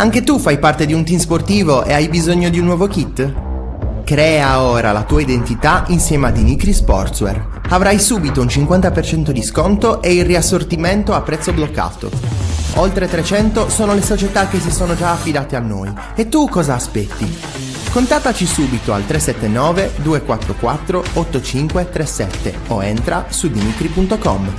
Anche tu fai parte di un team sportivo e hai bisogno di un nuovo kit? Crea ora la tua identità insieme ad Inicri Sportswear. Avrai subito un 50% di sconto e il riassortimento a prezzo bloccato. Oltre 300 sono le società che si sono già affidate a noi. E tu cosa aspetti? Contattaci subito al 379 244 8537 o entra su dinicri.com.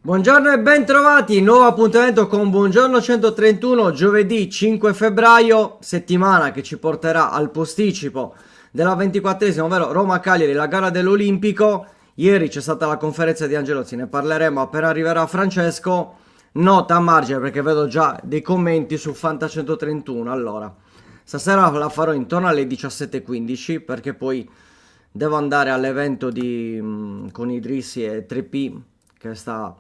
Buongiorno e ben trovati, nuovo appuntamento con Buongiorno 131, giovedì 5 febbraio, settimana che ci porterà al posticipo della 24esima, ovvero Roma-Cagliari, la gara dell'Olimpico. Ieri c'è stata la conferenza di Angelozzi, ne parleremo appena arriverà Francesco. Nota a margine perché vedo già dei commenti su Fanta 131. Allora, stasera la farò intorno alle 17:15 perché poi devo andare all'evento con Idrissi e 3P che sta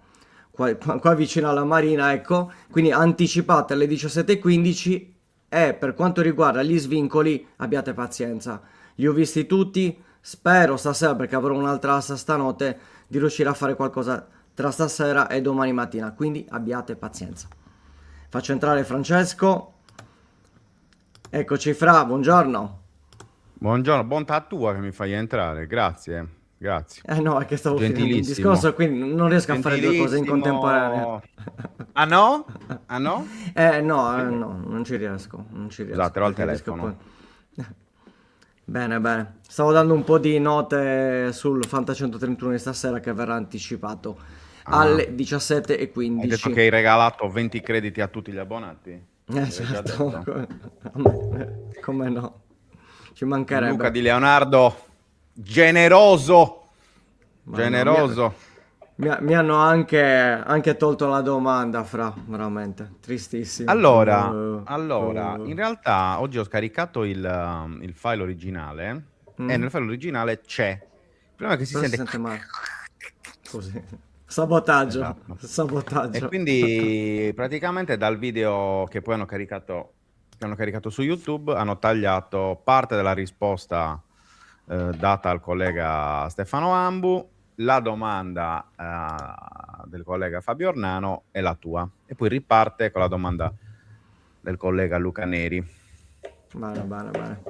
qua vicino alla Marina, ecco, quindi anticipate alle 17:15 e per quanto riguarda gli svincoli abbiate pazienza, li ho visti tutti, spero stasera perché avrò un'altra asta stanotte di riuscire a fare qualcosa tra stasera e domani mattina, quindi abbiate pazienza. Faccio entrare Francesco, eccoci Fra, buongiorno. Buongiorno, bontà tua che mi fai entrare, grazie, grazie. No, è che stavo finendo un Gentilissimo. discorso, quindi non riesco a fare due cose in contemporanea. Ah no? Ah no? No, non ci riesco. Scusate, ero al telefono. Bene. Stavo dando un po' di note sul Fanta 131 di stasera che verrà anticipato alle 17:15. Hai detto che hai regalato 20 crediti a tutti gli abbonati? Certo. Come no? Ci mancherebbe. Luca Di Leonardo, generoso. Generoso. Mi hanno anche tolto la domanda, Fra, veramente, tristissimo. Allora, in realtà oggi ho scaricato il file originale e nel file originale c'è. Il problema è che si sente male. Così. Sabotaggio. Esatto. Sabotaggio. E quindi praticamente dal video che poi hanno caricato su YouTube hanno tagliato parte della risposta data al collega Stefano Ambu, la domanda del collega Fabio Ornano e la tua, e poi riparte con la domanda del collega Luca Neri. Bene.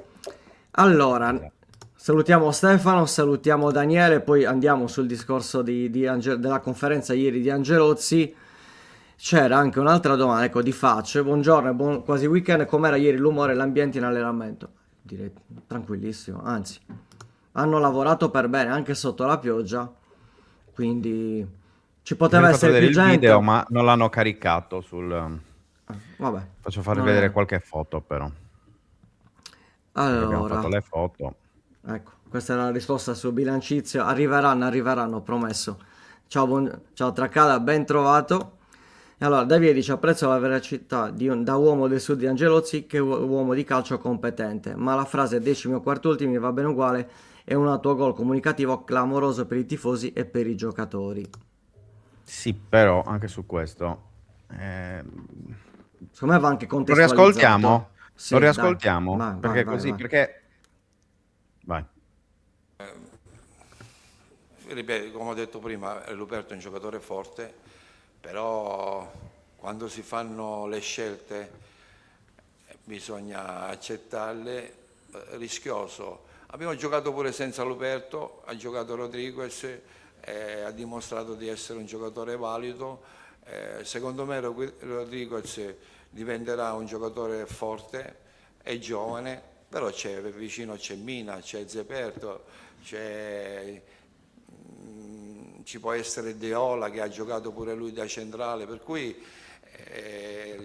Allora, salutiamo Stefano, salutiamo Daniele, poi andiamo sul discorso della conferenza ieri di Angelozzi. C'era anche un'altra domanda, ecco, di facce. Buongiorno, quasi weekend, com'era ieri l'umore e l'ambiente in allenamento? Direi tranquillissimo, anzi, hanno lavorato per bene anche sotto la pioggia, quindi ci poteva essere più gente. Video, ma non l'hanno caricato vabbè. Faccio far vedere qualche foto però. Allora, abbiamo fatto le foto. Ecco, questa è la risposta sul bilancizio. Arriveranno, promesso. Ciao Tracada, ben trovato. Allora, Davide dice: apprezzo la veracità da uomo del sud di Angelozzi che uomo di calcio competente, ma la frase decimi o quartultimi va bene uguale, è un autogol comunicativo clamoroso per i tifosi e per i giocatori. Sì, però anche su questo secondo me va anche lo contestualizzato. riascoltiamo? Sì, lo riascoltiamo? Vai, perché vai, così, vai. perché vai. Ripeto, come ho detto prima, Luperto è un giocatore forte, però quando si fanno le scelte bisogna accettarle, rischioso. Abbiamo giocato pure senza Luperto, ha giocato Rodriguez, ha dimostrato di essere un giocatore valido. Secondo me Rodriguez diventerà un giocatore forte, è giovane, però vicino c'è Mina, c'è Zeperto, ci può essere Deola che ha giocato pure lui da centrale, per cui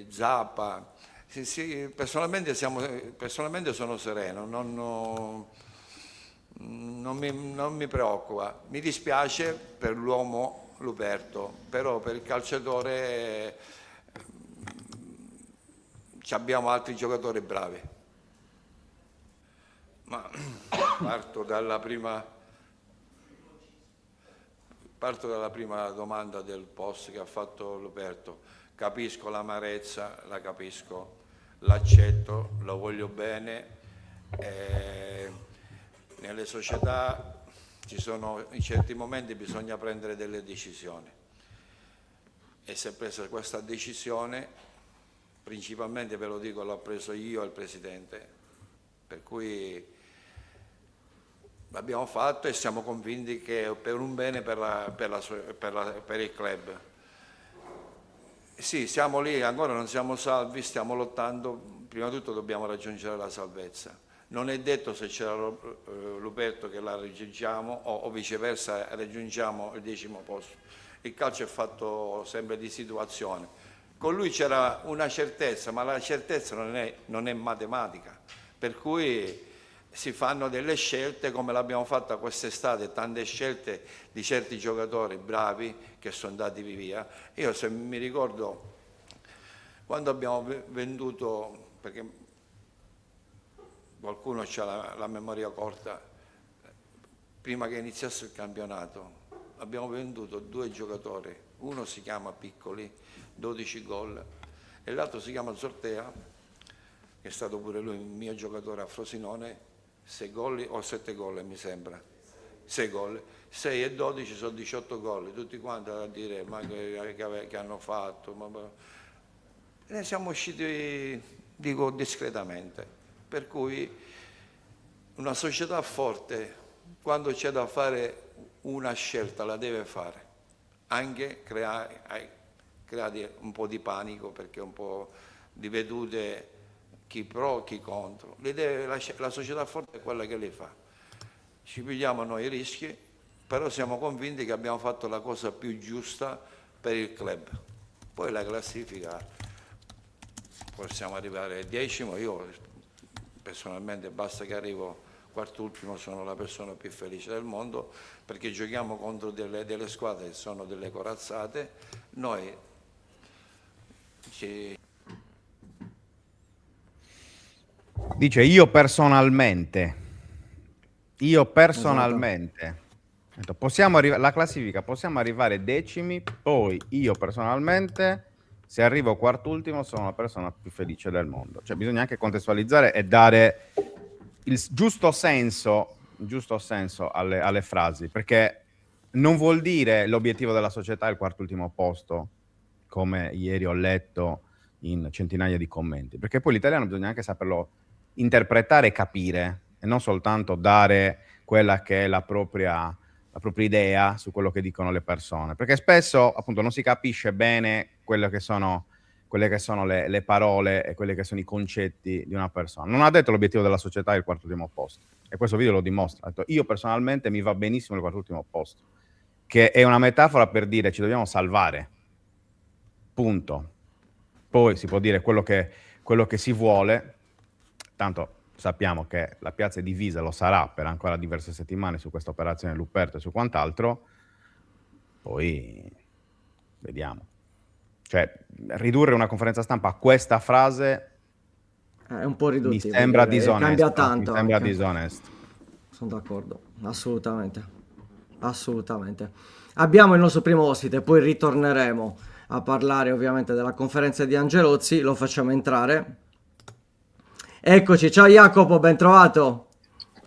Zappa. Sì, personalmente sono sereno, non mi preoccupa. Mi dispiace per l'uomo Luperto, però per il calciatore abbiamo altri giocatori bravi. Ma parto dalla prima domanda del post che ha fatto Luperto. Capisco l'amarezza, la capisco, l'accetto, lo voglio bene. Nelle società in certi momenti bisogna prendere delle decisioni e se presa questa decisione, principalmente ve lo dico, l'ho preso io e il Presidente, per cui l'abbiamo fatto e siamo convinti che è per un bene per il club. Sì, siamo lì, ancora non siamo salvi, stiamo lottando, prima di tutto dobbiamo raggiungere la salvezza. Non è detto se c'era Luperto che la raggiungiamo o viceversa raggiungiamo il 10° posto. Il calcio è fatto sempre di situazione. Con lui c'era una certezza, ma la certezza non è matematica, per cui si fanno delle scelte come l'abbiamo fatta quest'estate, tante scelte di certi giocatori bravi che sono andati via. Io se mi ricordo quando abbiamo venduto, perché qualcuno ha la memoria corta, prima che iniziasse il campionato abbiamo venduto 2 giocatori, uno si chiama Piccoli, 12 gol, e l'altro si chiama Zortea, che è stato pure lui un mio giocatore a Frosinone, 6 gol o 7 gol mi sembra, 6 gol, 6 e 12 sono 18 gol, tutti quanti a dire ma che hanno fatto, ne siamo usciti, dico discretamente, per cui una società forte quando c'è da fare una scelta la deve fare, anche creare un po' di panico, perché un po' di vedute chi pro, chi contro. La società forte è quella che le fa. Ci pigliamo noi i rischi, però siamo convinti che abbiamo fatto la cosa più giusta per il club. Poi la classifica, possiamo arrivare 10°, io personalmente basta che arrivo quart'ultimo sono la persona più felice del mondo, perché giochiamo contro delle squadre che sono delle corazzate. Noi Dice io personalmente, possiamo la classifica, possiamo arrivare 10°, poi io personalmente, se arrivo quart'ultimo, sono la persona più felice del mondo. Cioè bisogna anche contestualizzare e dare il giusto senso alle frasi, perché non vuol dire l'obiettivo della società è il quart'ultimo posto, come ieri ho letto in centinaia di commenti, perché poi l'italiano bisogna anche saperlo interpretare e capire, e non soltanto dare quella che è la propria idea su quello che dicono le persone, perché spesso appunto non si capisce bene quelle che sono le parole e quelli che sono i concetti di una persona. Non ha detto l'obiettivo della società è il quart'ultimo posto, e questo video lo dimostra. Ha detto, io personalmente mi va benissimo il quart'ultimo posto, che è una metafora per dire ci dobbiamo salvare, punto. Poi si può dire quello che si vuole, tanto sappiamo che la piazza è divisa, lo sarà per ancora diverse settimane su questa operazione Luperto e su quant'altro, poi vediamo. Cioè, ridurre una conferenza stampa a questa frase è un po' riduttivo. Mi sembra disonesto. Cambia tanto. Mi sembra disonesto. Sono d'accordo, assolutamente. Abbiamo il nostro primo ospite, poi ritorneremo a parlare ovviamente della conferenza di Angelozzi, lo facciamo entrare. Eccoci, ciao Jacopo, ben trovato.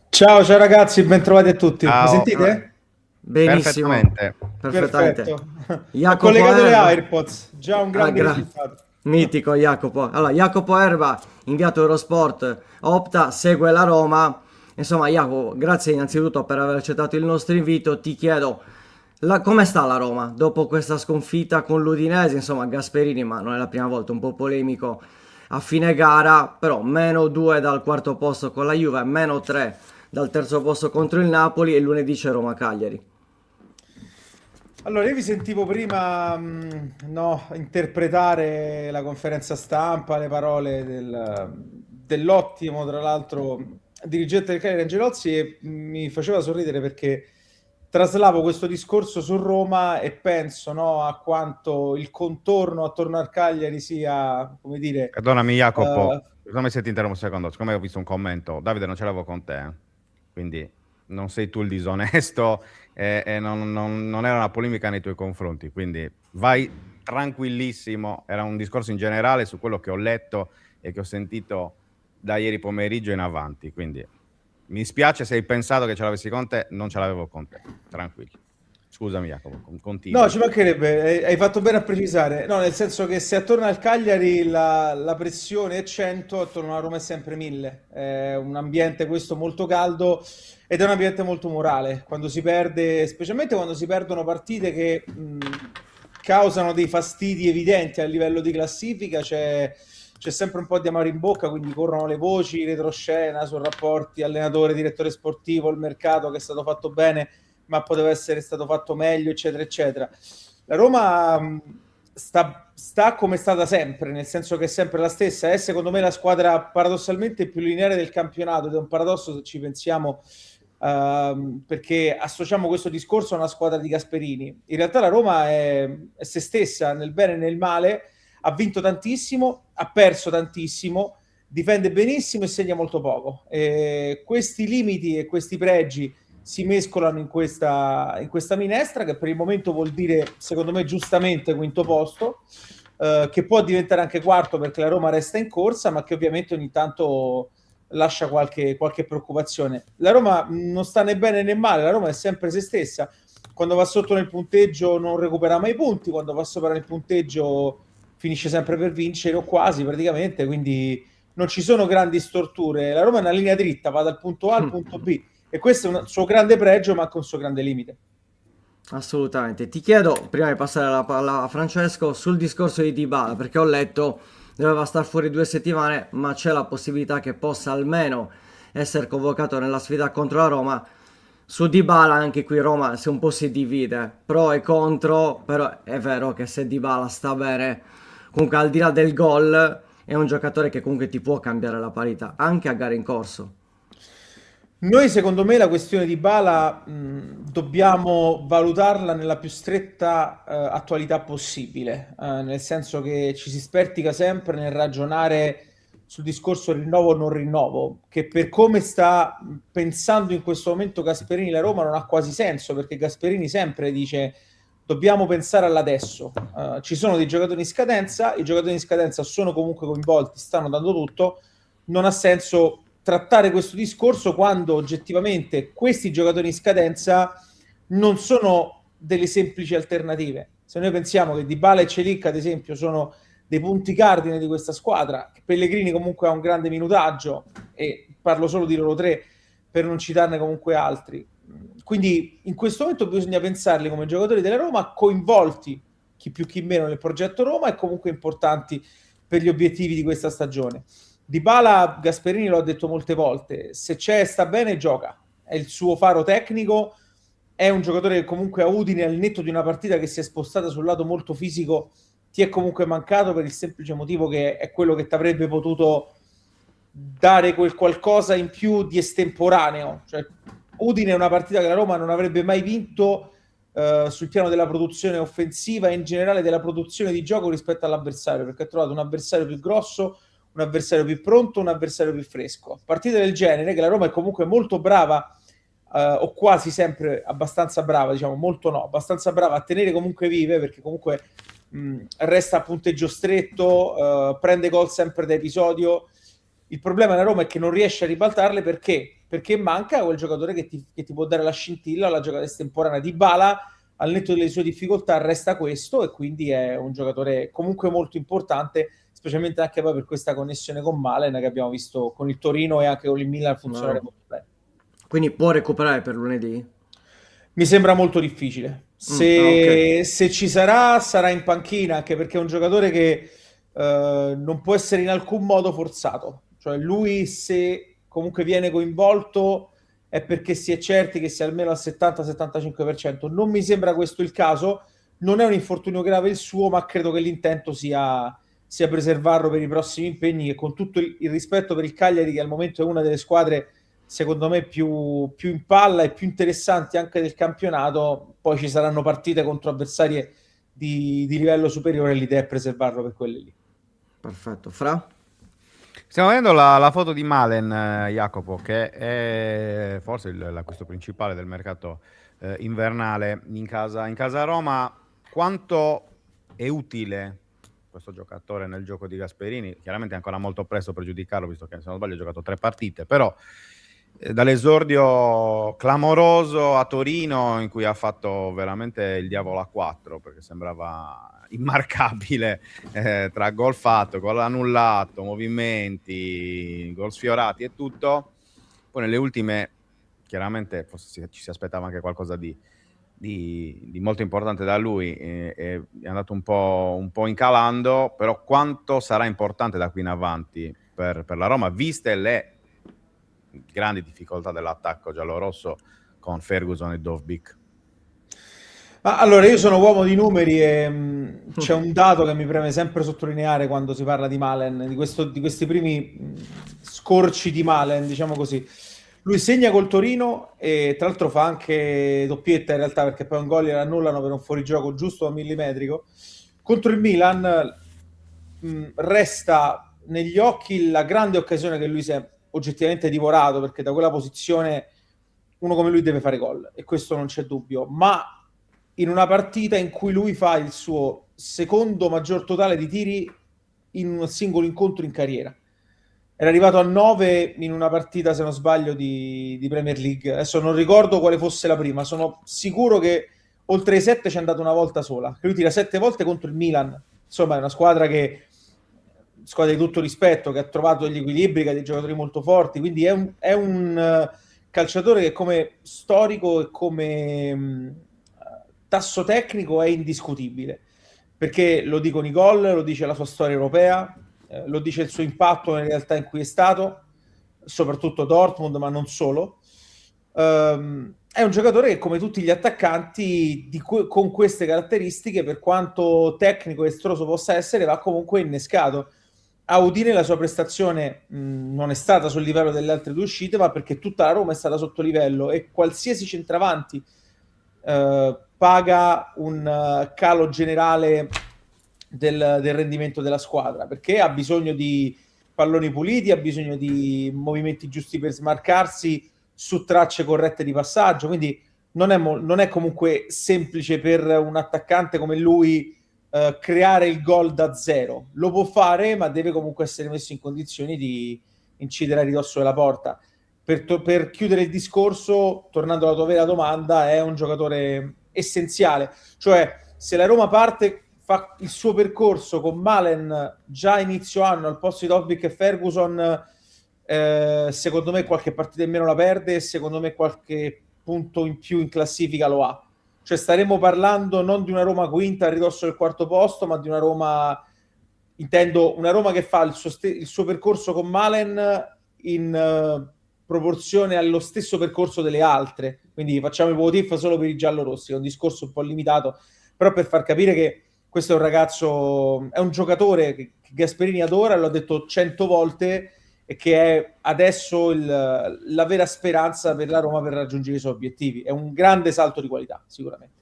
Ciao ragazzi, ben trovati a tutti. Ciao. Mi sentite? Benissimo. Perfettamente. Perfetto. Ho Jacopo collegato le Erba. AirPods, già un grande risultato. Mitico Jacopo. Allora, Jacopo Erba, inviato Eurosport, opta, segue la Roma. Insomma, Jacopo, grazie innanzitutto per aver accettato il nostro invito. Ti chiedo, come sta la Roma dopo questa sconfitta con l'Udinese? Insomma, Gasperini, ma non è la prima volta, un po' polemico, a fine gara, però -2 dal quarto posto con la Juve, -3 dal terzo posto contro il Napoli, e lunedì c'è Roma-Cagliari. Allora, io vi sentivo prima interpretare la conferenza stampa, le parole dell'ottimo, tra l'altro, dirigente del Cagliari Angelozzi, e mi faceva sorridere perché traslavo questo discorso su Roma e penso, no, a quanto il contorno attorno al Cagliari sia, come dire, Perdonami Jacopo, scusami se ti interrompo un secondo, siccome ho visto un commento, Davide non ce l'avevo con te, quindi non sei tu il disonesto e non era una polemica nei tuoi confronti, quindi vai tranquillissimo, era un discorso in generale su quello che ho letto e che ho sentito da ieri pomeriggio in avanti, quindi mi spiace se hai pensato che ce l'avessi con te, non ce l'avevo con te, tranquillo. Scusami Jacopo, continua. No, ci mancherebbe, hai fatto bene a precisare. No, nel senso che se attorno al Cagliari la pressione è 100, attorno alla Roma è sempre 1000. È un ambiente questo molto caldo ed è un ambiente molto morale. Quando si perde, specialmente quando si perdono partite che causano dei fastidi evidenti a livello di classifica, c'è sempre un po' di amaro in bocca, quindi corrono le voci, retroscena su rapporti allenatore, direttore sportivo, il mercato che è stato fatto bene ma poteva essere stato fatto meglio, eccetera, eccetera. La Roma sta come è stata sempre, nel senso che è sempre la stessa. È secondo me la squadra paradossalmente più lineare del campionato, ed è un paradosso se ci pensiamo, perché associamo questo discorso a una squadra di Gasperini. In realtà la Roma è se stessa, nel bene e nel male, ha vinto tantissimo, ha perso tantissimo, difende benissimo e segna molto poco. E questi limiti e questi pregi si mescolano in questa minestra, che per il momento vuol dire, secondo me giustamente, quinto posto, che può diventare anche quarto perché la Roma resta in corsa, ma che ovviamente ogni tanto lascia qualche preoccupazione. La Roma non sta né bene né male, la Roma è sempre se stessa. Quando va sotto nel punteggio non recupera mai punti, quando va sopra nel punteggio finisce sempre per vincere o quasi praticamente, quindi non ci sono grandi storture. La Roma è una linea dritta, va dal punto A al punto B. E questo è un suo grande pregio, ma anche un suo grande limite. Assolutamente. Ti chiedo, prima di passare la palla a Francesco, sul discorso di Dybala, perché ho letto doveva star fuori 2 settimane, ma c'è la possibilità che possa almeno essere convocato nella sfida contro la Roma. Su Dybala anche qui Roma un po' si divide, pro e contro, però è vero che se Dybala sta bene, comunque al di là del gol, è un giocatore che comunque ti può cambiare la parità, anche a gare in corso. Noi, secondo me, la questione di Bala dobbiamo valutarla nella più stretta attualità possibile, nel senso che ci si spertica sempre nel ragionare sul discorso rinnovo o non rinnovo, che per come sta pensando in questo momento Gasperini la Roma non ha quasi senso, perché Gasperini sempre dice dobbiamo pensare all'adesso. Ci sono dei giocatori in scadenza, i giocatori in scadenza sono comunque coinvolti, stanno dando tutto, non ha senso trattare questo discorso quando oggettivamente questi giocatori in scadenza non sono delle semplici alternative. Se noi pensiamo che Dybala e Celic, ad esempio, sono dei punti cardine di questa squadra, che Pellegrini comunque ha un grande minutaggio, e parlo solo di loro tre per non citarne comunque altri. Quindi in questo momento bisogna pensarli come giocatori della Roma, coinvolti chi più chi meno nel progetto Roma e comunque importanti per gli obiettivi di questa stagione. Dybala, Gasperini l'ho detto molte volte, se c'è sta bene gioca, è il suo faro tecnico, è un giocatore che comunque a Udine, al netto di una partita che si è spostata sul lato molto fisico, ti è comunque mancato per il semplice motivo che è quello che ti avrebbe potuto dare quel qualcosa in più di estemporaneo. Cioè, Udine è una partita che la Roma non avrebbe mai vinto sul piano della produzione offensiva e in generale della produzione di gioco rispetto all'avversario, perché ha trovato un avversario più grosso, un avversario più pronto, un avversario più fresco. Partite del genere, che la Roma è comunque molto brava, o quasi sempre abbastanza brava, diciamo molto no, abbastanza brava a tenere comunque vive, perché comunque resta a punteggio stretto, prende gol sempre da episodio. Il problema della Roma è che non riesce a ribaltarle perché manca quel giocatore che ti può dare la scintilla, la giocata estemporanea. Dybala, al netto delle sue difficoltà, resta questo, e quindi è un giocatore comunque molto importante, specialmente anche poi per questa connessione con Malen che abbiamo visto con il Torino e anche con il Milan funzionare molto bene. Quindi può recuperare per lunedì? Mi sembra molto difficile. Se ci sarà in panchina, anche perché è un giocatore che non può essere in alcun modo forzato. Cioè lui, se comunque viene coinvolto, è perché si è certi che sia almeno al 70-75%. Non mi sembra questo il caso, non è un infortunio grave il suo, ma credo che l'intento sia preservarlo per i prossimi impegni, che con tutto il rispetto per il Cagliari, che al momento è una delle squadre secondo me più in palla e più interessanti anche del campionato, poi ci saranno partite contro avversarie di livello superiore e l'idea è preservarlo per quelle lì. Perfetto, Fra? Stiamo vedendo la foto di Malen, Jacopo, che è forse l'acquisto principale del mercato invernale in casa Roma. Quanto è utile questo giocatore nel gioco di Gasperini? Chiaramente è ancora molto presto per giudicarlo, visto che se non sbaglio ha giocato 3 partite, però dall'esordio clamoroso a Torino, in cui ha fatto veramente il diavolo a 4, perché sembrava immarcabile, tra gol fatto, gol annullato, movimenti, gol sfiorati e tutto. Poi nelle ultime chiaramente forse ci si aspettava anche qualcosa di molto importante da lui, è andato un po' incalando, però quanto sarà importante da qui in avanti per la Roma, viste le grandi difficoltà dell'attacco giallorosso con Ferguson e Dovbyk? Allora, io sono uomo di numeri e c'è un dato che mi preme sempre sottolineare quando si parla di Malen, di questi primi scorci di Malen, diciamo così. Lui segna col Torino e tra l'altro fa anche doppietta in realtà, perché poi un gol glielo annullano per un fuorigioco giusto a millimetrico. Contro il Milan resta negli occhi la grande occasione che lui si è oggettivamente divorato, perché da quella posizione uno come lui deve fare gol e questo non c'è dubbio, ma in una partita in cui lui fa il suo secondo maggior totale di tiri in un singolo incontro in carriera. Era arrivato a 9 in una partita, se non sbaglio, di Premier League. Adesso non ricordo quale fosse la prima, sono sicuro che oltre ai 7 c'è andato una volta sola. Lui tira 7 volte contro il Milan. Insomma, è una squadra di tutto rispetto, che ha trovato degli equilibri, che ha dei giocatori molto forti, quindi è un calciatore che come storico e come tasso tecnico è indiscutibile, perché lo dicono i gol, lo dice la sua storia europea, lo dice il suo impatto nelle realtà in cui è stato, soprattutto Dortmund, ma non solo. È un giocatore che, come tutti gli attaccanti con queste caratteristiche, per quanto tecnico e estroso possa essere, va comunque innescato. A Udine la sua prestazione non è stata sul livello delle altre 2 uscite, ma perché tutta la Roma è stata sotto livello e qualsiasi centravanti paga un calo generale del rendimento della squadra, perché ha bisogno di palloni puliti, ha bisogno di movimenti giusti per smarcarsi su tracce corrette di passaggio, quindi non è comunque semplice per un attaccante come lui creare il gol da zero. Lo può fare, ma deve comunque essere messo in condizioni di incidere a ridosso della porta. Per chiudere il discorso, tornando alla tua vera domanda, è un giocatore essenziale. Cioè, se la Roma fa il suo percorso con Malen già inizio anno al posto di Dovbyk e Ferguson, secondo me qualche partita in meno la perde e secondo me qualche punto in più in classifica lo ha. Cioè staremo parlando non di una Roma quinta a ridosso del 4º posto, ma di una Roma, intendo una Roma che fa il suo percorso con Malen in proporzione allo stesso percorso delle altre. Quindi facciamo i votif solo per i giallorossi, è un discorso un po' limitato, però per far capire che questo è un ragazzo, è un giocatore che Gasperini adora, l'ho detto 100 volte, e che è adesso la vera speranza per la Roma per raggiungere i suoi obiettivi. È un grande salto di qualità, sicuramente.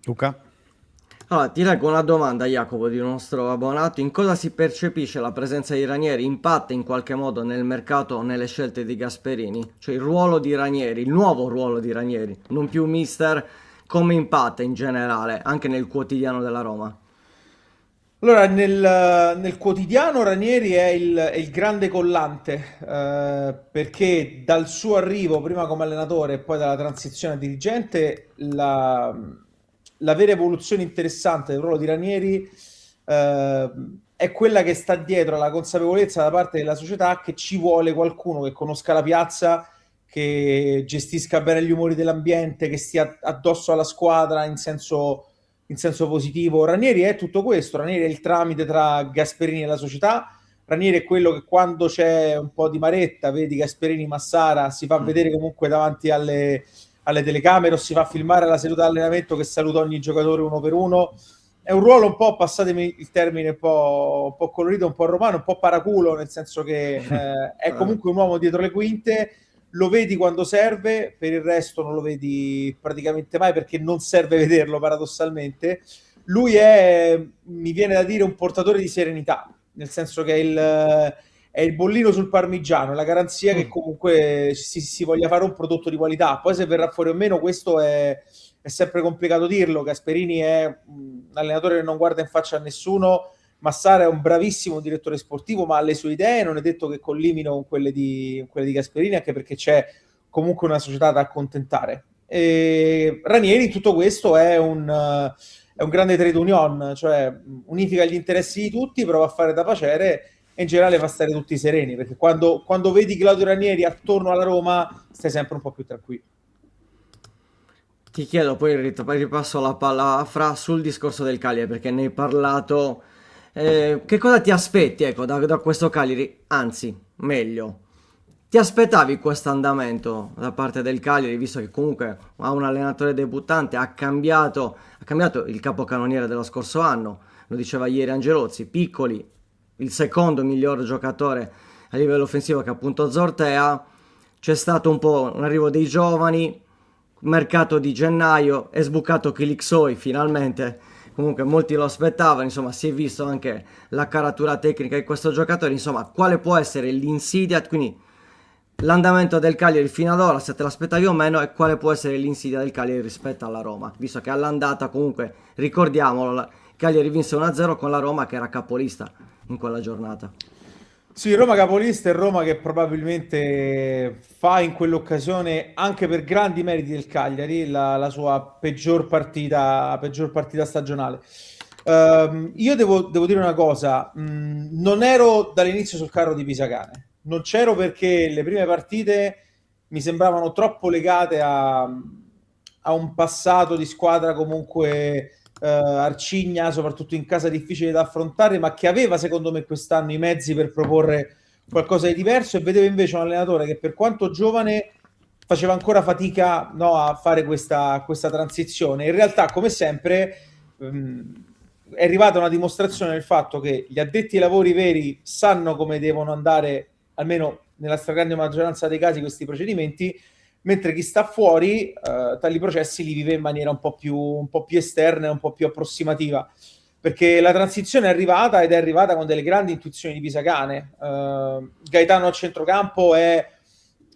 Luca? Allora, ti leggo una domanda, Jacopo, di un nostro abbonato. In cosa si percepisce la presenza di Ranieri? Impatta in qualche modo nel mercato o nelle scelte di Gasperini? Cioè il ruolo di Ranieri, il nuovo ruolo di Ranieri, non più mister, come impatta in generale, anche nel quotidiano della Roma? Allora, nel quotidiano Ranieri è il grande collante, perché dal suo arrivo, prima come allenatore e poi dalla transizione a dirigente, la vera evoluzione interessante del ruolo di Ranieri è quella che sta dietro alla consapevolezza da parte della società che ci vuole qualcuno che conosca la piazza, che gestisca bene gli umori dell'ambiente, che stia addosso alla squadra in senso in senso positivo. Ranieri è tutto questo, Ranieri è il tramite tra Gasperini e la società, Ranieri è quello che quando c'è un po' di maretta, vedi Gasperini, Massara, si fa vedere comunque davanti alle telecamere o si fa filmare la seduta d'allenamento che saluta ogni giocatore uno per uno. È un ruolo un po', passatemi il termine, un po' colorito, un po' romano, un po' paraculo, nel senso che è comunque un uomo dietro le quinte, lo vedi quando serve, per il resto non lo vedi praticamente mai perché non serve vederlo paradossalmente. Lui è, mi viene da dire, un portatore di serenità, nel senso che è il bollino sul parmigiano, è la garanzia che comunque si voglia fare un prodotto di qualità. Poi se verrà fuori o meno, questo è sempre complicato dirlo. Gasperini è un allenatore che non guarda in faccia a nessuno, Massara è un bravissimo direttore sportivo, ma ha le sue idee, non è detto che collimino con quelle di Gasperini, anche perché c'è comunque una società da accontentare. E Ranieri in tutto questo è un grande trade union, cioè unifica gli interessi di tutti, prova a fare da pacere e in generale fa stare tutti sereni, perché quando vedi Claudio Ranieri attorno alla Roma stai sempre un po' più tranquillo. Ti chiedo, poi ripasso la palla a Fra sul discorso del Cagliari, perché ne hai parlato. Che cosa ti aspetti, ecco, da questo Cagliari? Anzi, meglio, ti aspettavi questo andamento da parte del Cagliari, visto che comunque ha un allenatore debuttante, ha cambiato il capocannoniere dello scorso anno, lo diceva ieri Angelozzi, Piccoli, il secondo miglior giocatore a livello offensivo, che è appunto Zortea. C'è stato un po' un arrivo dei giovani, mercato di gennaio, è sbucato Kilixoi finalmente, comunque molti lo aspettavano, insomma si è visto anche la caratura tecnica di questo giocatore, insomma quale può essere l'insidia, quindi l'andamento del Cagliari fino ad ora, se te l'aspettavi o meno, e quale può essere l'insidia del Cagliari rispetto alla Roma, visto che all'andata comunque, ricordiamolo, Cagliari vinse 1-0 con la Roma che era capolista in quella giornata. Sì, Roma capolista e Roma che probabilmente fa in quell'occasione, anche per grandi meriti del Cagliari, la sua peggior partita stagionale. Io devo dire una cosa, non ero dall'inizio sul carro di Pisacane, non c'ero perché le prime partite mi sembravano troppo legate a un passato di squadra comunque arcigna, soprattutto in casa difficile da affrontare, ma che aveva secondo me quest'anno i mezzi per proporre qualcosa di diverso, e vedevo invece un allenatore che per quanto giovane faceva ancora fatica, no, a fare questa transizione. In realtà, come sempre, è arrivata una dimostrazione del fatto che gli addetti ai lavori veri sanno come devono andare, almeno nella stragrande maggioranza dei casi, questi procedimenti, mentre chi sta fuori tali processi li vive in maniera un po' più esterna e un po' più approssimativa, perché la transizione è arrivata, ed è arrivata con delle grandi intuizioni di Pisacane. Gaetano a centrocampo è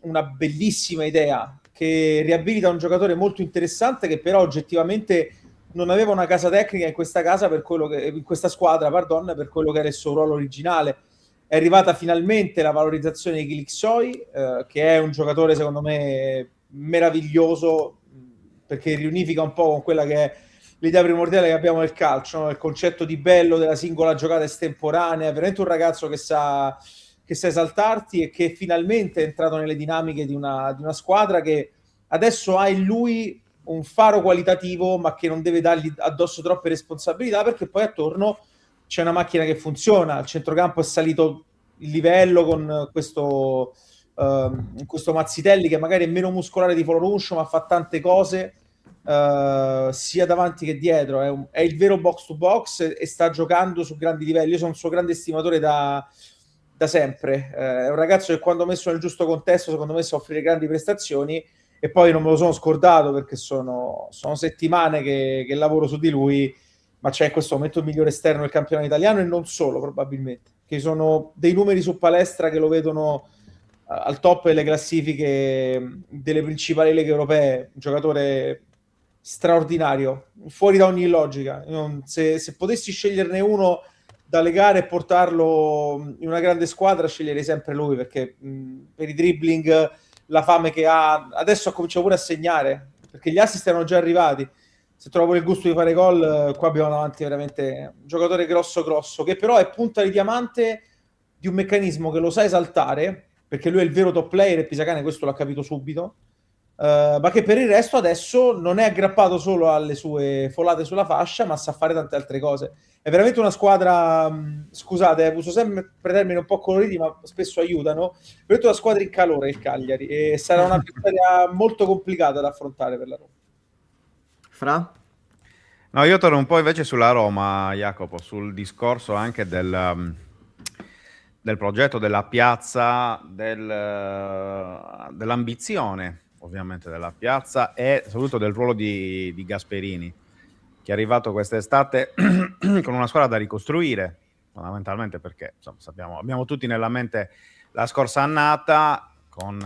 una bellissima idea che riabilita un giocatore molto interessante, che però oggettivamente non aveva una casa tecnica in questa casa, per quello che, in questa squadra, pardon, per quello che era il suo ruolo originale. È arrivata finalmente la valorizzazione di Kilixoi, che è un giocatore secondo me meraviglioso, perché riunifica un po' con quella che è l'idea primordiale che abbiamo del calcio, no? Il concetto di bello della singola giocata estemporanea. È veramente un ragazzo che sa esaltarti e che finalmente è entrato nelle dinamiche di una squadra che adesso ha in lui un faro qualitativo, ma che non deve dargli addosso troppe responsabilità, perché poi attorno c'è una macchina che funziona. Il centrocampo è salito il livello con questo Mazzitelli, che magari è meno muscolare di Foloruncio, ma fa tante cose sia davanti che dietro. È il vero box to box e sta giocando su grandi livelli. Io sono un suo grande estimatore da sempre. È un ragazzo che quando messo nel giusto contesto secondo me sa offrire grandi prestazioni, e poi non me lo sono scordato perché sono settimane che lavoro su di lui, ma c'è in questo momento il migliore esterno del campionato italiano, e non solo, probabilmente, che sono dei numeri su palestra che lo vedono al top delle classifiche delle principali leghe europee. Un giocatore straordinario, fuori da ogni logica. Se potessi sceglierne uno da legare e portarlo in una grande squadra, sceglierei sempre lui, perché per i dribbling, la fame che ha, adesso ha cominciato pure a segnare, perché gli assist erano già arrivati. Se trovo il gusto di fare gol, qua abbiamo davanti veramente un giocatore grosso, che però è punta di diamante di un meccanismo che lo sa esaltare, perché lui è il vero top player, e Pisacane questo l'ha capito subito, ma che per il resto adesso non è aggrappato solo alle sue folate sulla fascia, ma sa fare tante altre cose. È veramente una squadra, scusate, uso sempre termini un po' coloriti, ma spesso aiutano, veramente una squadra in calore il Cagliari, e sarà una vittoria molto complicata da affrontare per la Roma. Fra? No, io torno un po' invece sulla Roma, Jacopo, sul discorso anche del progetto, della piazza, dell'ambizione, ovviamente, della piazza e soprattutto del ruolo di Gasperini, che è arrivato quest'estate con una squadra da ricostruire, fondamentalmente perché insomma, abbiamo tutti nella mente la scorsa annata con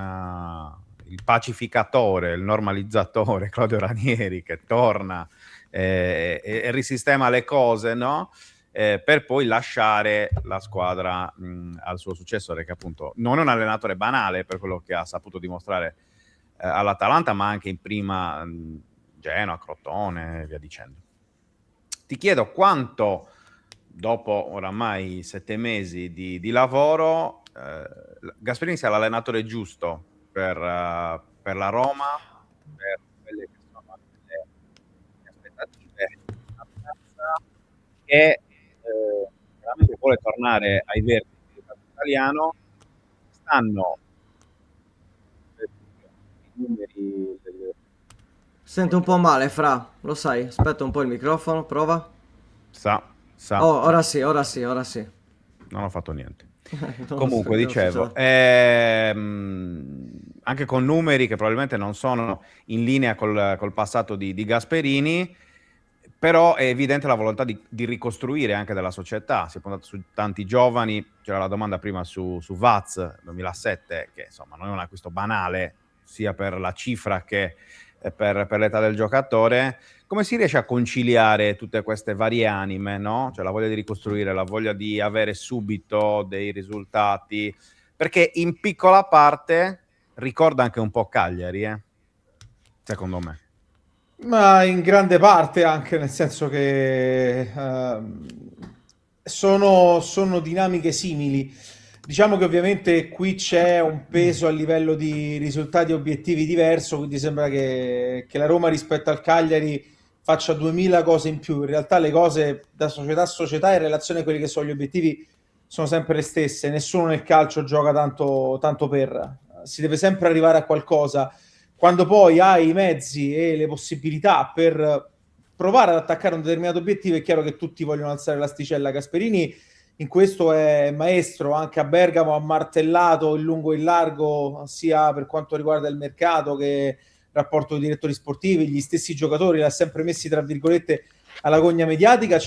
il pacificatore, il normalizzatore Claudio Ranieri che torna e risistema le cose, no? Per poi lasciare la squadra al suo successore, che appunto non è un allenatore banale per quello che ha saputo dimostrare all'Atalanta, ma anche in prima Genoa, Crotone e via dicendo. Ti chiedo quanto, dopo oramai 7 mesi di lavoro, Gasperini sia l'allenatore giusto per la Roma, per quelle che sono le aspettative, una piazza che veramente vuole tornare ai verdi del calcio italiano. Stanno i numeri Sento un po' male, Fra, lo sai? Aspetta un po' il microfono, prova. sa, Oh, ora sì, ora sì, ora sì. non ho fatto niente. Non Comunque, so, dicevo, anche con numeri che probabilmente non sono in linea col passato di Gasperini, però è evidente la volontà di ricostruire anche della società. Si è puntato su tanti giovani, c'era la domanda prima su Vaz 2007, che insomma non è un acquisto banale, sia per la cifra che per l'età del giocatore. Come si riesce a conciliare tutte queste varie anime, no? Cioè la voglia di ricostruire, la voglia di avere subito dei risultati, perché in piccola parte ricorda anche un po' Cagliari, secondo me. Ma in grande parte anche, nel senso che sono dinamiche simili. Diciamo che ovviamente qui c'è un peso a livello di risultati obiettivi diverso, quindi sembra che la Roma rispetto al Cagliari faccia 2000 cose in più. In realtà le cose da società a società in relazione a quelli che sono gli obiettivi sono sempre le stesse. Nessuno nel calcio gioca tanto per. Si deve sempre arrivare a qualcosa. Quando poi hai i mezzi e le possibilità per provare ad attaccare un determinato obiettivo, è chiaro che tutti vogliono alzare l'asticella. Gasperini in questo è maestro, anche a Bergamo ha martellato in lungo e in largo, sia per quanto riguarda il mercato che il rapporto con i direttori sportivi, gli stessi giocatori li ha sempre messi, tra virgolette, alla gogna mediatica,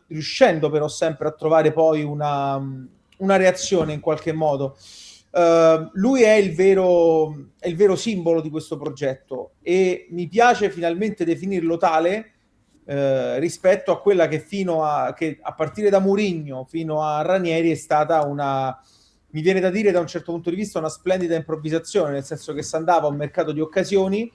riuscendo però sempre a trovare poi una reazione in qualche modo. Lui è il vero simbolo di questo progetto e mi piace finalmente definirlo tale rispetto a quella che che a partire da Mourinho fino a Ranieri è stata mi viene da dire da un certo punto di vista una splendida improvvisazione, nel senso che si andava a un mercato di occasioni,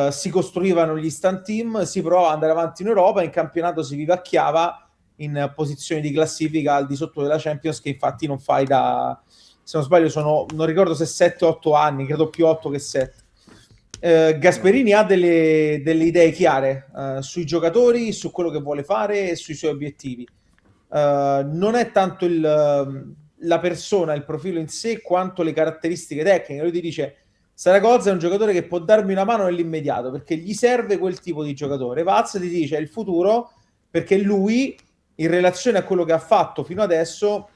si costruivano gli instant team, si provava ad andare avanti in Europa, in campionato si vivacchiava in posizioni di classifica al di sotto della Champions, che infatti non fai da, se non sbaglio non ricordo se 7-8 anni, credo più 8 che 7. Gasperini ha delle idee chiare sui giocatori, su quello che vuole fare e sui suoi obiettivi. Non è tanto la persona, il profilo in sé, quanto le caratteristiche tecniche. Lui ti dice: Saracozza è un giocatore che può darmi una mano nell'immediato perché gli serve quel tipo di giocatore. Vaz ti dice: è il futuro, perché lui, in relazione a quello che ha fatto fino adesso,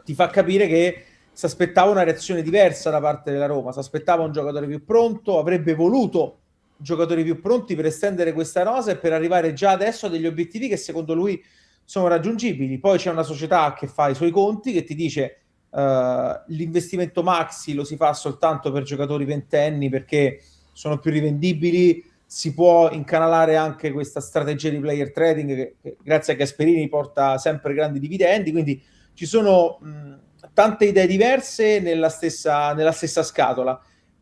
ti fa capire che si aspettava una reazione diversa da parte della Roma, si aspettava un giocatore più pronto, avrebbe voluto giocatori più pronti per estendere questa rosa e per arrivare già adesso a degli obiettivi che secondo lui sono raggiungibili. Poi c'è una società che fa i suoi conti, che ti dice l'investimento maxi lo si fa soltanto per giocatori ventenni perché sono più rivendibili, si può incanalare anche questa strategia di player trading che grazie a Gasperini porta sempre grandi dividendi, quindi ci sono tante idee diverse nella stessa scatola,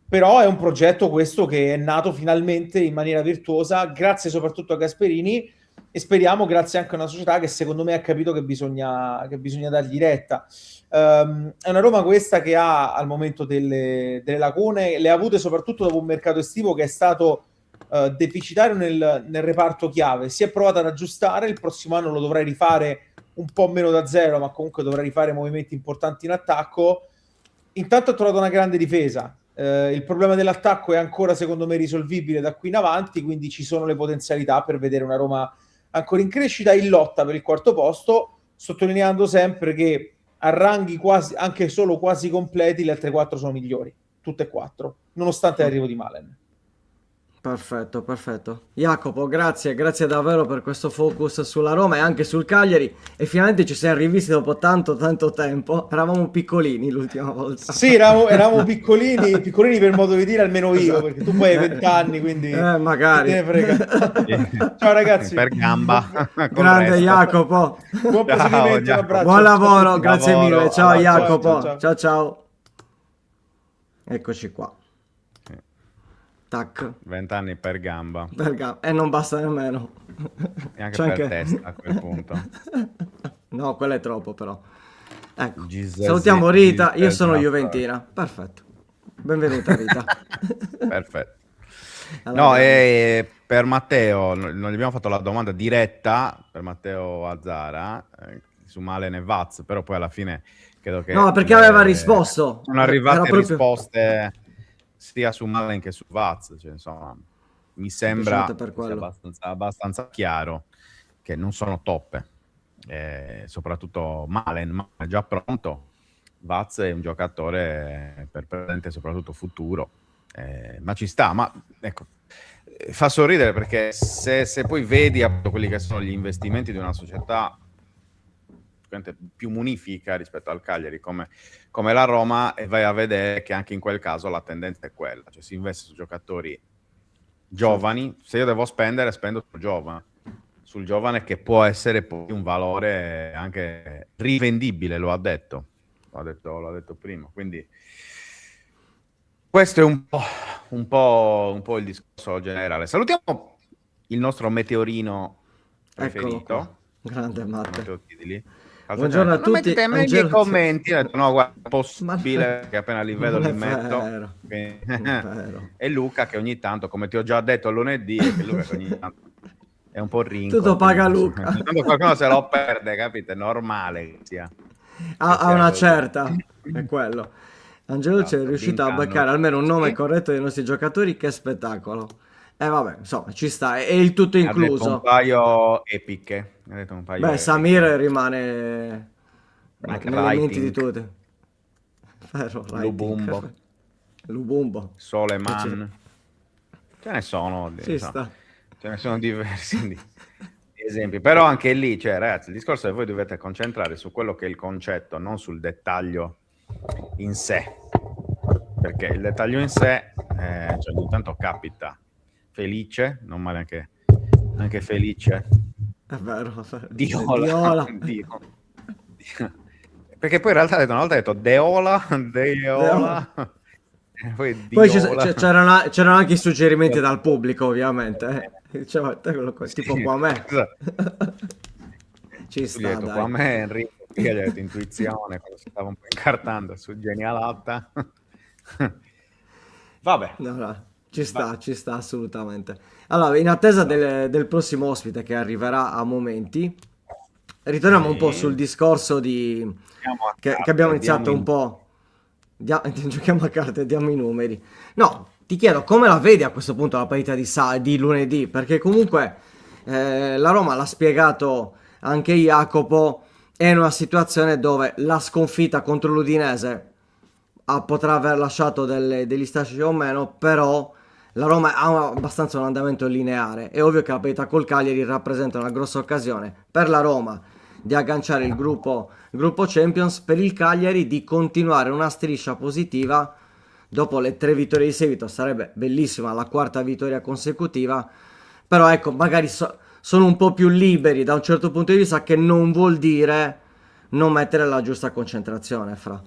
però è un progetto questo che è nato finalmente in maniera virtuosa grazie soprattutto a Gasperini, e speriamo grazie anche a una società che secondo me ha capito che bisogna dargli retta. È una Roma questa che ha al momento delle lacune, le ha avute soprattutto dopo un mercato estivo che è stato deficitario nel reparto chiave. Si è provato ad aggiustare, il prossimo anno lo dovrai rifare un po' meno da zero, ma comunque dovrai rifare movimenti importanti in attacco. Intanto ha trovato una grande difesa. Il problema dell'attacco è ancora secondo me risolvibile da qui in avanti, quindi ci sono le potenzialità per vedere una Roma ancora in crescita, in lotta per il quarto posto, sottolineando sempre che a ranghi quasi, anche solo quasi completi, le altre 4 sono migliori, tutte e 4, nonostante l'arrivo di Malen. Perfetto, perfetto. Jacopo, grazie davvero per questo focus sulla Roma e anche sul Cagliari. E finalmente ci siamo rivisti dopo tanto tempo. Eravamo piccolini l'ultima volta. Sì, eravamo piccolini per modo di dire, almeno io, esatto. Perché tu poi hai 20 anni, quindi magari. Te ne frega. Ciao ragazzi. Per gamba. Grande Jacopo. Buon proseguimento, un abbraccio. Buon lavoro, grazie mille. Ciao Jacopo. Ciao. Ciao. Eccoci qua. Tac. 20 anni per gamba. E non basta nemmeno. E anche testa a quel punto. No, quello è troppo però. Ecco. Salutiamo Rita, io sono juventina. Perfetto. Benvenuta Rita. Perfetto. Allora, e per Matteo, non gli abbiamo fatto la domanda diretta per Matteo Azzara su Malen e Vaz, però poi alla fine credo che... No, perché aveva risposto. Sono arrivate risposte sia su Malen che su Vaz, cioè, insomma, mi sembra abbastanza chiaro che non sono toppe, soprattutto Malen è già pronto, Vaz è un giocatore per presente e soprattutto futuro, ma ci sta, ma ecco, fa sorridere perché se poi vedi appunto quelli che sono gli investimenti di una società più munifica rispetto al Cagliari come la Roma, e vai a vedere che anche in quel caso la tendenza è quella, cioè si investe su giocatori giovani. Se io devo spendere, spendo sul giovane che può essere poi un valore anche rivendibile, l'ho detto prima, quindi questo è un po' il discorso generale. Salutiamo il nostro meteorino preferito, grande Matte. Matteo Tidili. Buongiorno a tutti. Non mettete nei commenti, ho detto, no, guarda, è possibile che appena li vedo li metto. E Luca che ogni tanto, come ti ho già detto lunedì, che Luca che ogni tanto è un po' rinco. Tutto paga Luca. Quando qualcuno se lo perde, capite? È normale che sia. A una certa, è quello. Angelo c'è riuscito a beccare almeno un nome corretto dei nostri giocatori, che spettacolo. Vabbè, insomma, ci sta, è il tutto incluso. Ha detto un paio epiche. Samir rimane nelle menti di tutti. Lubumbo. Soleman. Ce ne sono. Sta. Ce ne sono diversi esempi. Però anche lì, cioè, ragazzi, il discorso è che voi dovete concentrare su quello che è il concetto, non sul dettaglio in sé. Perché il dettaglio in sé, cioè, ogni tanto capita. Felice, non male anche Felice. È vero. Diola. Perché poi in realtà una volta ha detto Deola. Poi c'erano anche i suggerimenti dal pubblico, ovviamente. Diceva, tipo qua a me. Ci sta, detto, qua a me Enrico gli ha detto intuizione quando si stava un po' incartando su Genialatta. Vabbè. No. Ci sta assolutamente. Allora, in attesa del prossimo ospite che arriverà a momenti, ritorniamo un po' sul discorso che abbiamo iniziato un po'. Giochiamo a carte, diamo i numeri. No, ti chiedo come la vedi a questo punto la partita di lunedì, perché comunque la Roma, l'ha spiegato anche Jacopo, è in una situazione dove la sconfitta contro l'Udinese potrà aver lasciato degli strascichi o meno, però la Roma ha abbastanza un andamento lineare. È ovvio che la partita col Cagliari rappresenta una grossa occasione per la Roma di agganciare il gruppo Champions, per il Cagliari di continuare una striscia positiva dopo le 3 vittorie di seguito. Sarebbe bellissima la 4ª vittoria consecutiva, però ecco, magari sono un po' più liberi da un certo punto di vista, che non vuol dire non mettere la giusta concentrazione, Fra.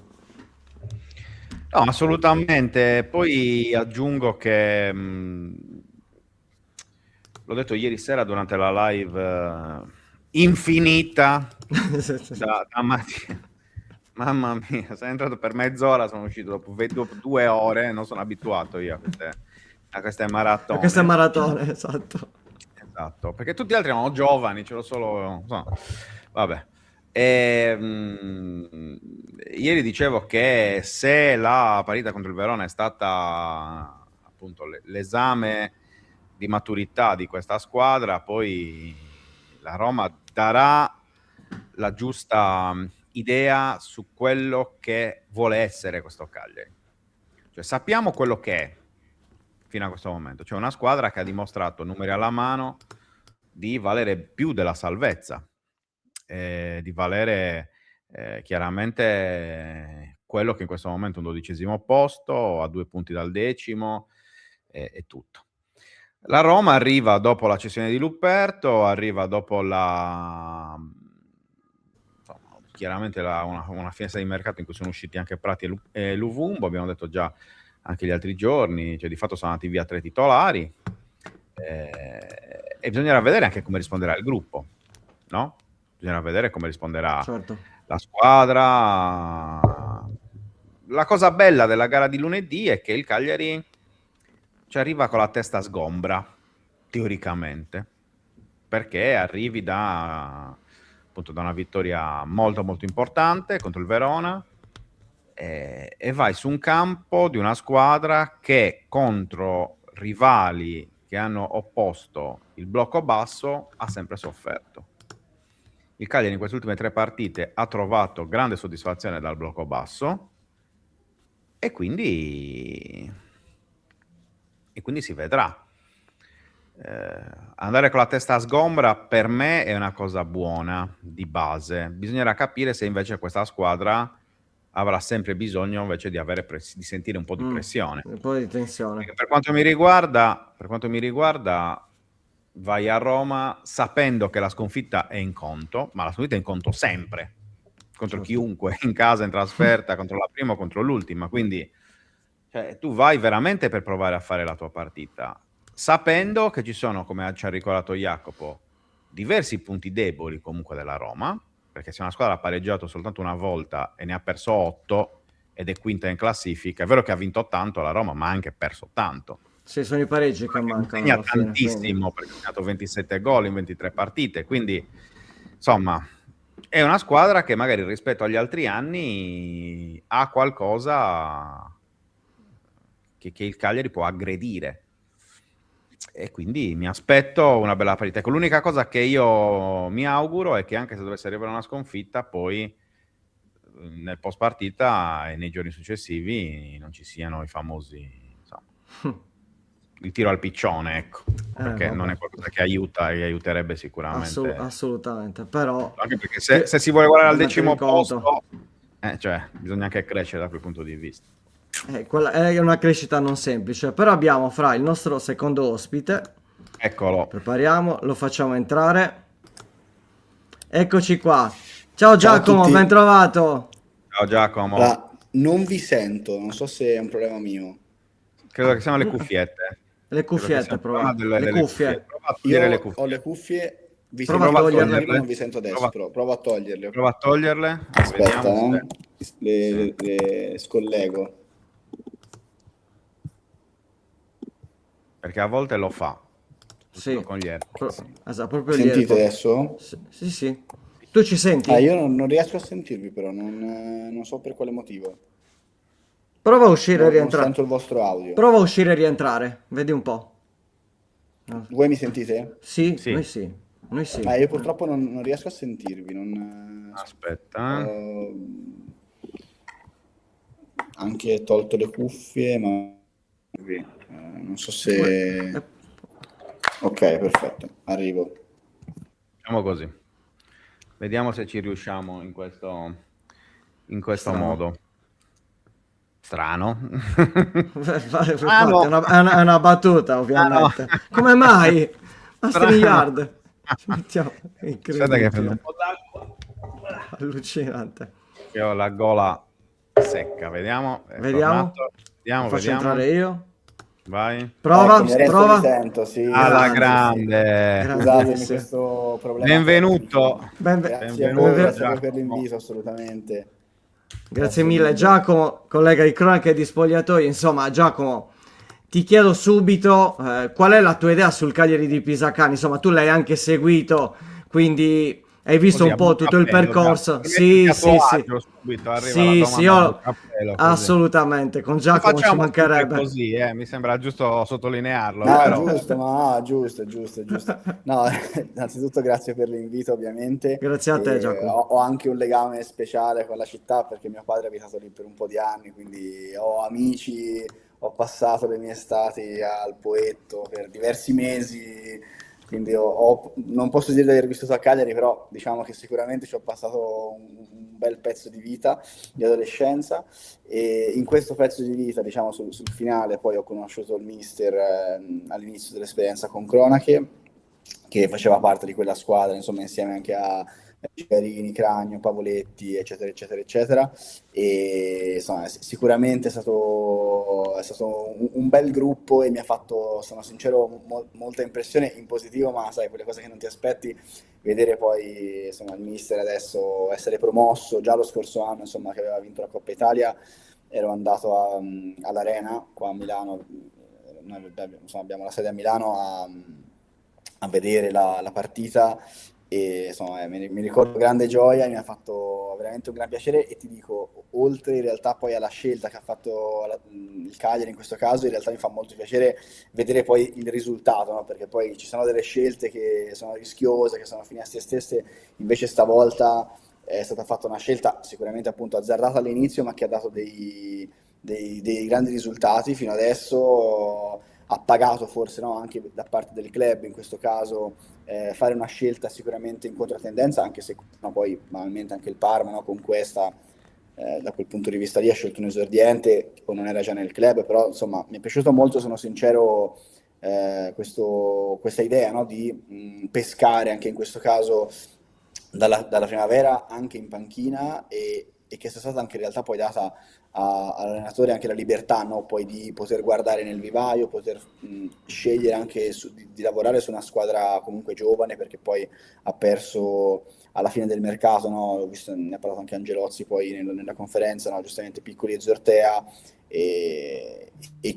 No, assolutamente. Poi aggiungo che l'ho detto ieri sera durante la live infinita da mattina. Mamma mia, sono entrato per mezz'ora, sono uscito dopo 2 ore, non sono abituato io a queste maratone. A queste maratone, esatto. Esatto, perché tutti gli altri erano giovani, c'ero solo... insomma, vabbè. Ieri dicevo che se la partita contro il Verona è stata appunto l'esame di maturità di questa squadra, poi la Roma darà la giusta idea su quello che vuole essere questo Cagliari. Cioè, sappiamo quello che è fino a questo momento. Cioè una squadra che ha dimostrato, numeri alla mano, di valere più della salvezza, di valere chiaramente quello che in questo momento è un 12° posto, a 2 punti dal 10° e tutto. La Roma arriva dopo la cessione di Luperto, arriva dopo chiaramente una finestra di mercato in cui sono usciti anche Prati e Luvumbo, abbiamo detto già anche gli altri giorni, cioè di fatto sono andati via 3 titolari, e bisognerà vedere anche come risponderà il gruppo, no? Bisognerà vedere come risponderà la squadra. La cosa bella della gara di lunedì è che il Cagliari ci arriva con la testa sgombra, teoricamente, perché arrivi appunto da una vittoria molto molto importante contro il Verona, e vai su un campo di una squadra che contro rivali che hanno opposto il blocco basso ha sempre sofferto. Il Cagliari in queste ultime 3 partite ha trovato grande soddisfazione dal blocco basso e quindi si vedrà. Andare con la testa a sgombra per me è una cosa buona di base. Bisognerà capire se invece questa squadra avrà sempre bisogno invece di avere di sentire un po' di pressione, un po' di tensione. Perché per quanto mi riguarda vai a Roma sapendo che la sconfitta è in conto, ma la sconfitta è in conto sempre contro chiunque, in casa, in trasferta, contro la prima o contro l'ultima, quindi cioè, tu vai veramente per provare a fare la tua partita, sapendo che ci sono, come ci ha ricordato Jacopo, diversi punti deboli comunque della Roma, perché se una squadra ha pareggiato soltanto una volta e ne ha perso 8 ed è quinta in classifica, è vero che ha vinto tanto la Roma, ma ha anche perso tanto. Sì, sono i pareggi che mancano. Segna tantissimo, perché ha segnato 27 gol in 23 partite, quindi insomma è una squadra che magari rispetto agli altri anni ha qualcosa che il Cagliari può aggredire, e quindi mi aspetto una bella partita. Ecco, l'unica cosa che io mi auguro è che anche se dovesse arrivare una sconfitta, poi nel post partita e nei giorni successivi non ci siano i famosi, insomma, il tiro al piccione, ecco, perché non è qualcosa che aiuta e aiuterebbe sicuramente. Assolutamente, però anche perché se si vuole guardare al 10° posto, cioè bisogna anche crescere da quel punto di vista. Quella è una crescita non semplice, però abbiamo Fra il nostro secondo ospite. Eccolo. Prepariamo, lo facciamo entrare. Eccoci qua. Ciao Giacomo, ben trovato. Ciao Giacomo. Allora, non vi sento, non so se è un problema mio. Credo che siano le cuffiette. Le cuffiette, prova. Le cuffie. Io ho le cuffie, vi prova a toglierle. non vi sento adesso, prova a toglierle. Prova a toglierle. Aspetta, le scollego. Perché a volte lo fa. Sì. Con gli AirPods. Esatto, proprio Sentite adesso? Sì. Tu ci senti? Io non riesco a sentirvi, però non so per quale motivo. Prova a uscire e rientrare. Non sento il vostro audio. Prova a uscire e rientrare, vedi un po'. Voi mi sentite? Sì. Noi sì. Io purtroppo non riesco a sentirvi. Aspetta. Anche tolto le cuffie, ma non so se... Ok, perfetto, arrivo. Facciamo così. Vediamo se ci riusciamo in questo modo. Strano. È una battuta, ovviamente. Come mai? A StreamYard. Aspetta che prendo un po' d'acqua. Allucinante. Io ho la gola secca, vediamo. Faccio entrare io. Vai. Prova, Eccomi, adesso prova. mi sento, sì. Alla Grande, grande. Scusatemi grandissimo. questo problema Benvenuto. tecnico. Grazie a voi, Benvenuto, grazie a voi per Giacomo. l'invito, assolutamente. Grazie mille Giacomo, collega di cronache di spogliatoio. Insomma, Giacomo, ti chiedo subito qual è la tua idea sul Cagliari di Pisacane. Insomma, tu l'hai anche seguito, quindi hai visto Così, un a po' tutto il bruciapelo, percorso. per Sì, metterti a sì, tuo sì. agio subito arriva la Sì, sì, domanda a io bruciapelo, così. assolutamente, con Lo Giacomo ci facciamo sempre mancherebbe. così, mi sembra giusto sottolinearlo, No, però. giusto, ma giusto. No, innanzitutto grazie per l'invito, ovviamente. Grazie a te, E Giacomo. ho anche un legame speciale con la città perché mio padre ha abitato lì per un po' di anni, quindi ho amici, ho passato le mie estati al Poetto per diversi mesi, quindi non posso dire di aver vissuto a Cagliari, però diciamo che sicuramente ci ho passato un bel pezzo di vita, di adolescenza. E in questo pezzo di vita, diciamo sul finale, poi ho conosciuto il mister all'inizio dell'esperienza con Cronache, che faceva parte di quella squadra, insomma, insieme anche a Cigarini, Cragno, Pavoletti, eccetera, eccetera, eccetera. E insomma, sicuramente è stato un bel gruppo e mi ha fatto, sono sincero, molta impressione in positivo, ma sai, quelle cose che non ti aspetti, vedere poi insomma, il mister adesso essere promosso, già lo scorso anno, insomma, che aveva vinto la Coppa Italia, ero andato all'Arena qua a Milano, noi insomma, abbiamo la sede a Milano a vedere la partita e insomma mi ricordo grande gioia, mi ha fatto veramente un gran piacere e ti dico, oltre in realtà poi alla scelta che ha fatto il Cagliari in questo caso, in realtà mi fa molto piacere vedere poi il risultato, no? Perché poi ci sono delle scelte che sono rischiose, che sono fine a se stesse, invece stavolta è stata fatta una scelta sicuramente appunto azzardata all'inizio, ma che ha dato dei grandi risultati fino adesso. Ha pagato forse no, anche da parte del club in questo caso fare una scelta sicuramente in controtendenza, anche se no, poi banalmente anche il Parma no, con questa da quel punto di vista lì ha scelto un esordiente che poi non era già nel club, però insomma mi è piaciuto molto, sono sincero, questa idea no, di pescare anche in questo caso dalla primavera anche in panchina e che sia stata anche in realtà poi data all'allenatore anche la libertà no? Poi di poter guardare nel vivaio, poter scegliere anche di lavorare su una squadra comunque giovane perché poi ha perso alla fine del mercato, no? Ho visto, ne ha parlato anche Angelozzi poi nella conferenza, no? Giustamente Piccoli e Zortea e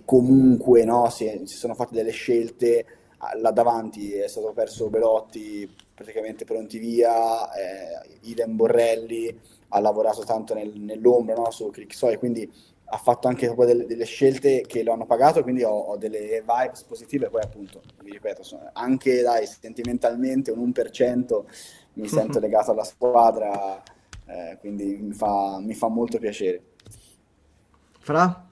comunque no? si sono fatte delle scelte là davanti è stato perso Belotti praticamente pronti via, idem Borrelli ha lavorato tanto nell'ombra no, su Cricksoi, quindi ha fatto anche delle scelte che lo hanno pagato, quindi ho delle vibes positive, poi appunto, vi ripeto, anche dai, sentimentalmente un 1% mi sento legato alla squadra, quindi mi fa molto piacere. Fra?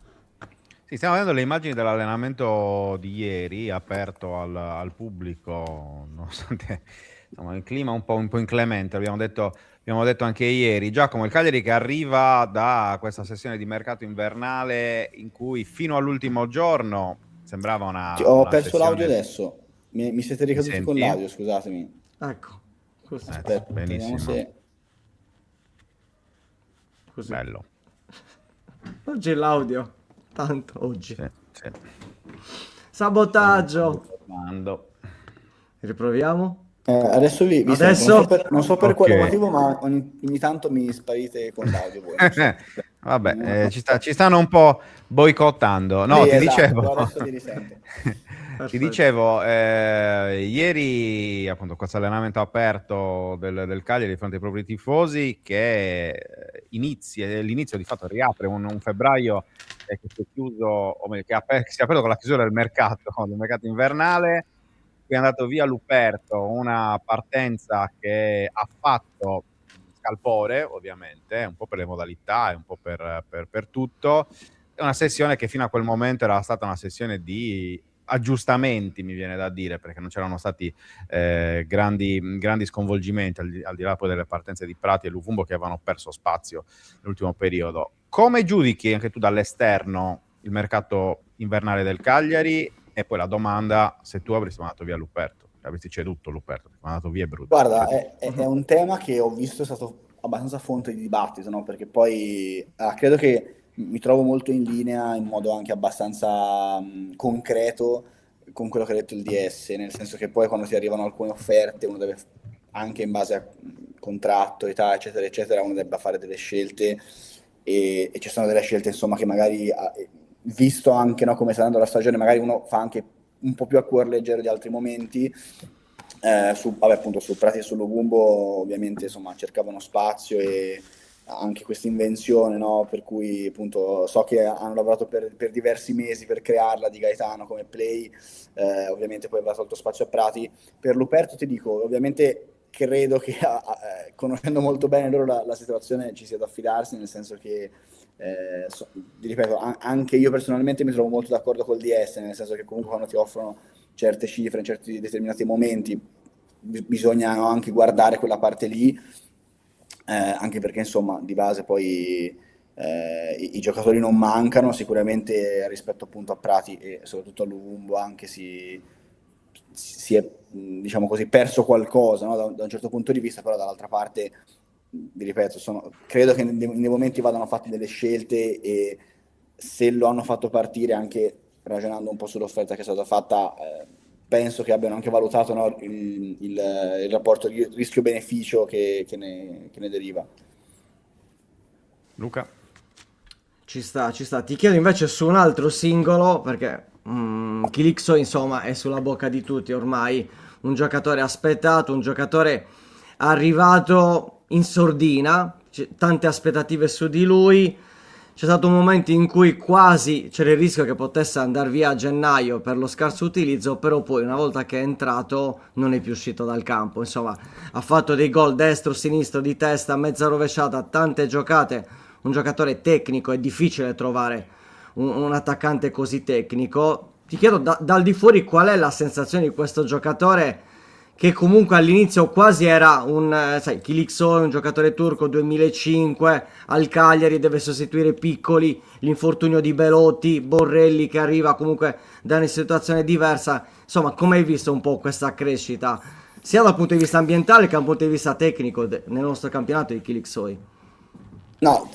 Sì, stiamo vedendo le immagini dell'allenamento di ieri, aperto al pubblico, nonostante insomma, il clima un po' inclemente, abbiamo detto anche ieri. Giacomo, il Cagliari che arriva da questa sessione di mercato invernale in cui fino all'ultimo giorno sembrava Ho una perso l'audio sessione... adesso, mi siete Mi ricaduti con senti? l'audio, scusatemi. Ecco, così. Aspetta, vediamo benissimo. se... Così. Bello. Oggi l'audio, tanto oggi. Sì. Sabotaggio. Mando. Riproviamo. Adesso vi sento. Adesso? Non so per Ok. quale motivo, ma ogni tanto mi sparite con l'audio voi. Non so. Vabbè, ci stanno un po' boicottando. No, Sì, ti esatto, dicevo. però adesso vi risento. Ti dicevo, ieri appunto questo allenamento aperto del Cagliari di fronte ai propri tifosi che l'inizio di fatto riapre un febbraio che si è chiuso, o meglio, che si è aperto con la chiusura del mercato invernale. Qui è andato via Luperto, una partenza che ha fatto scalpore, ovviamente, un po' per le modalità e un po' per tutto. È una sessione che fino a quel momento era stata una sessione di aggiustamenti, mi viene da dire, perché non c'erano stati grandi sconvolgimenti, al di là poi delle partenze di Prati e Luvumbo che avevano perso spazio nell'ultimo periodo. Come giudichi anche tu dall'esterno il mercato invernale del Cagliari? E poi la domanda, se tu avresti mandato via Luperto, avresti ceduto Luperto, mandato via è brutto. Guarda, è un tema che ho visto è stato abbastanza fonte di dibattito, no? Perché poi credo che mi trovo molto in linea, in modo anche abbastanza concreto, con quello che ha detto il DS, nel senso che poi quando ti arrivano alcune offerte, uno deve, anche in base a contratto, età, eccetera, eccetera, uno debba fare delle scelte, e ci sono delle scelte, insomma, che magari, visto anche, no, come sta andando la stagione, magari uno fa anche un po' più a cuor leggero di altri momenti. Vabbè, appunto, su Prati e su Lugumbo ovviamente, insomma, cercavano spazio, e anche questa invenzione, no, per cui appunto so che hanno lavorato per diversi mesi per crearla, di Gaetano come play, ovviamente poi aveva tolto spazio a Prati. Per Luperto ti dico, ovviamente credo che conoscendo molto bene loro la situazione, ci sia da affidarsi, nel senso che ti ripeto, anche io personalmente mi trovo molto d'accordo col DS, nel senso che comunque quando ti offrono certe cifre in certi determinati momenti bisogna, no, anche guardare quella parte lì, anche perché insomma di base poi i giocatori non mancano, sicuramente rispetto appunto a Prati e soprattutto a Luvumbo anche si è, diciamo così, perso qualcosa, no, da un certo punto di vista, però dall'altra parte, vi ripeto, credo che nei momenti vadano fatte delle scelte, e se lo hanno fatto partire, anche ragionando un po' sull'offerta che è stata fatta, penso che abbiano anche valutato, no, il rapporto rischio-beneficio che ne deriva. Luca? Ci sta, ci sta. Ti chiedo invece su un altro singolo, perché Kilixo insomma è sulla bocca di tutti ormai, un giocatore aspettato, un giocatore arrivato in sordina, tante aspettative su di lui. C'è stato un momento in cui quasi c'era il rischio che potesse andare via a gennaio per lo scarso utilizzo, però poi una volta che è entrato non è più uscito dal campo. Insomma, ha fatto dei gol destro, sinistro, di testa, mezza rovesciata, tante giocate. Un giocatore tecnico, è difficile trovare un attaccante così tecnico. Ti chiedo dal di fuori qual è la sensazione di questo giocatore, che comunque all'inizio quasi era sai, Kilixo è un giocatore turco 2005, al Cagliari deve sostituire Piccoli, l'infortunio di Belotti, Borrelli che arriva comunque da una situazione diversa. Insomma, come hai visto un po' questa crescita, sia dal punto di vista ambientale che dal punto di vista tecnico nel nostro campionato di Kilixoi? No,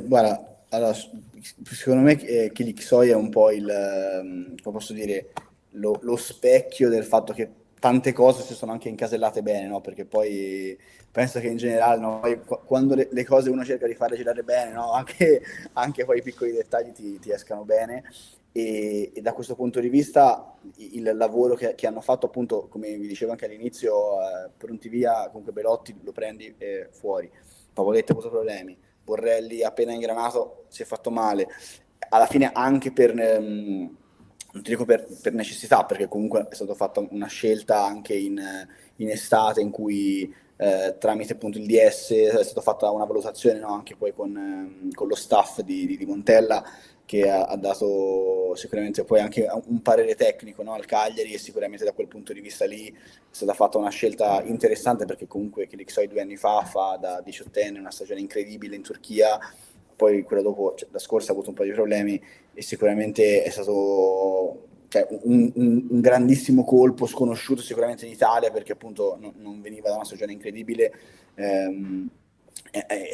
guarda, allora, secondo me Kilixoi è un po' come posso dire, lo specchio del fatto che tante cose si sono anche incasellate bene, no? Perché poi penso che in generale, no, poi quando le cose uno cerca di farle girare bene, no? Anche poi i piccoli dettagli ti escano bene, e da questo punto di vista il lavoro che hanno fatto, appunto, come vi dicevo anche all'inizio, pronti via, comunque Belotti lo prendi fuori, Pavoletti ha avuto problemi, Borrelli appena ingranato si è fatto male, alla fine anche non ti dico per necessità, perché comunque è stata fatta una scelta anche in estate, in cui tramite appunto il DS è stata fatta una valutazione, no, anche poi con lo staff di Montella, che ha dato sicuramente poi anche un parere tecnico, no, al Cagliari, e sicuramente da quel punto di vista lì è stata fatta una scelta interessante, perché comunque Kilixoi 2 anni fa da 18enne, una stagione incredibile in Turchia, poi quella dopo, cioè, la scorsa ha avuto un po' di problemi, e sicuramente è stato, cioè, un grandissimo colpo, sconosciuto sicuramente in Italia, perché appunto non veniva da una stagione incredibile.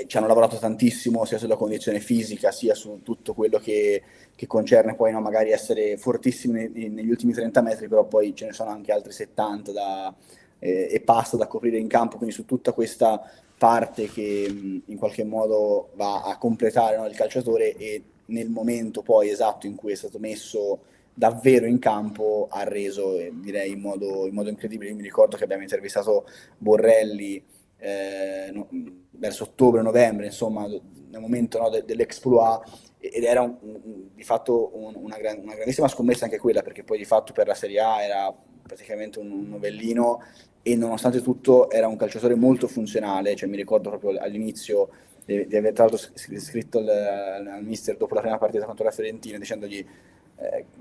Ci hanno lavorato tantissimo sia sulla condizione fisica, sia su tutto quello che concerne poi, no, magari essere fortissimi negli ultimi 30 metri, però poi ce ne sono anche altri 70 e passa da coprire in campo, quindi su tutta questa parte che in qualche modo va a completare, no, il calciatore, e nel momento poi esatto in cui è stato messo davvero in campo ha reso, direi in modo incredibile. Io mi ricordo che abbiamo intervistato Borrelli verso ottobre-novembre, insomma, nel momento, no, dell'exploit, ed era di fatto una grandissima scommessa anche quella, perché poi di fatto per la Serie A era praticamente un novellino, e nonostante tutto era un calciatore molto funzionale. Cioè, mi ricordo proprio all'inizio di aver tra l'altro scritto al mister dopo la prima partita contro la Fiorentina, dicendogli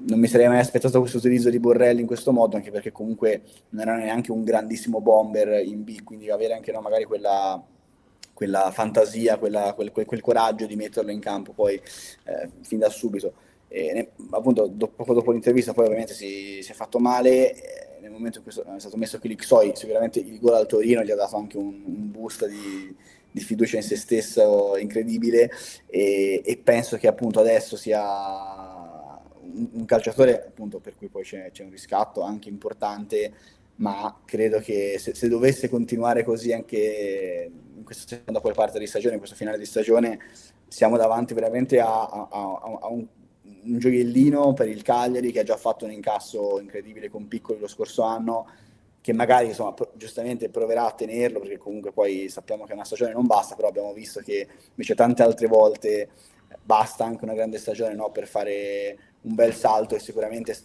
non mi sarei mai aspettato questo utilizzo di Borrelli in questo modo, anche perché comunque non era neanche un grandissimo bomber in B, quindi avere anche, no, magari quella fantasia, quel coraggio di metterlo in campo poi fin da subito. Appunto poco dopo l'intervista poi ovviamente si è fatto male, nel momento in cui è stato messo Kilixoi, sicuramente il gol al Torino gli ha dato anche un boost di fiducia in se stesso incredibile, e penso che appunto adesso sia un calciatore appunto per cui poi c'è un riscatto anche importante, ma credo che se dovesse continuare così anche in questa seconda poi parte di stagione, in questo finale di stagione, siamo davanti veramente a un gioiellino per il Cagliari, che ha già fatto un incasso incredibile con Piccoli lo scorso anno, che magari insomma giustamente proverà a tenerlo, perché comunque poi sappiamo che una stagione non basta, però abbiamo visto che invece tante altre volte basta anche una grande stagione, no, per fare un bel salto, e sicuramente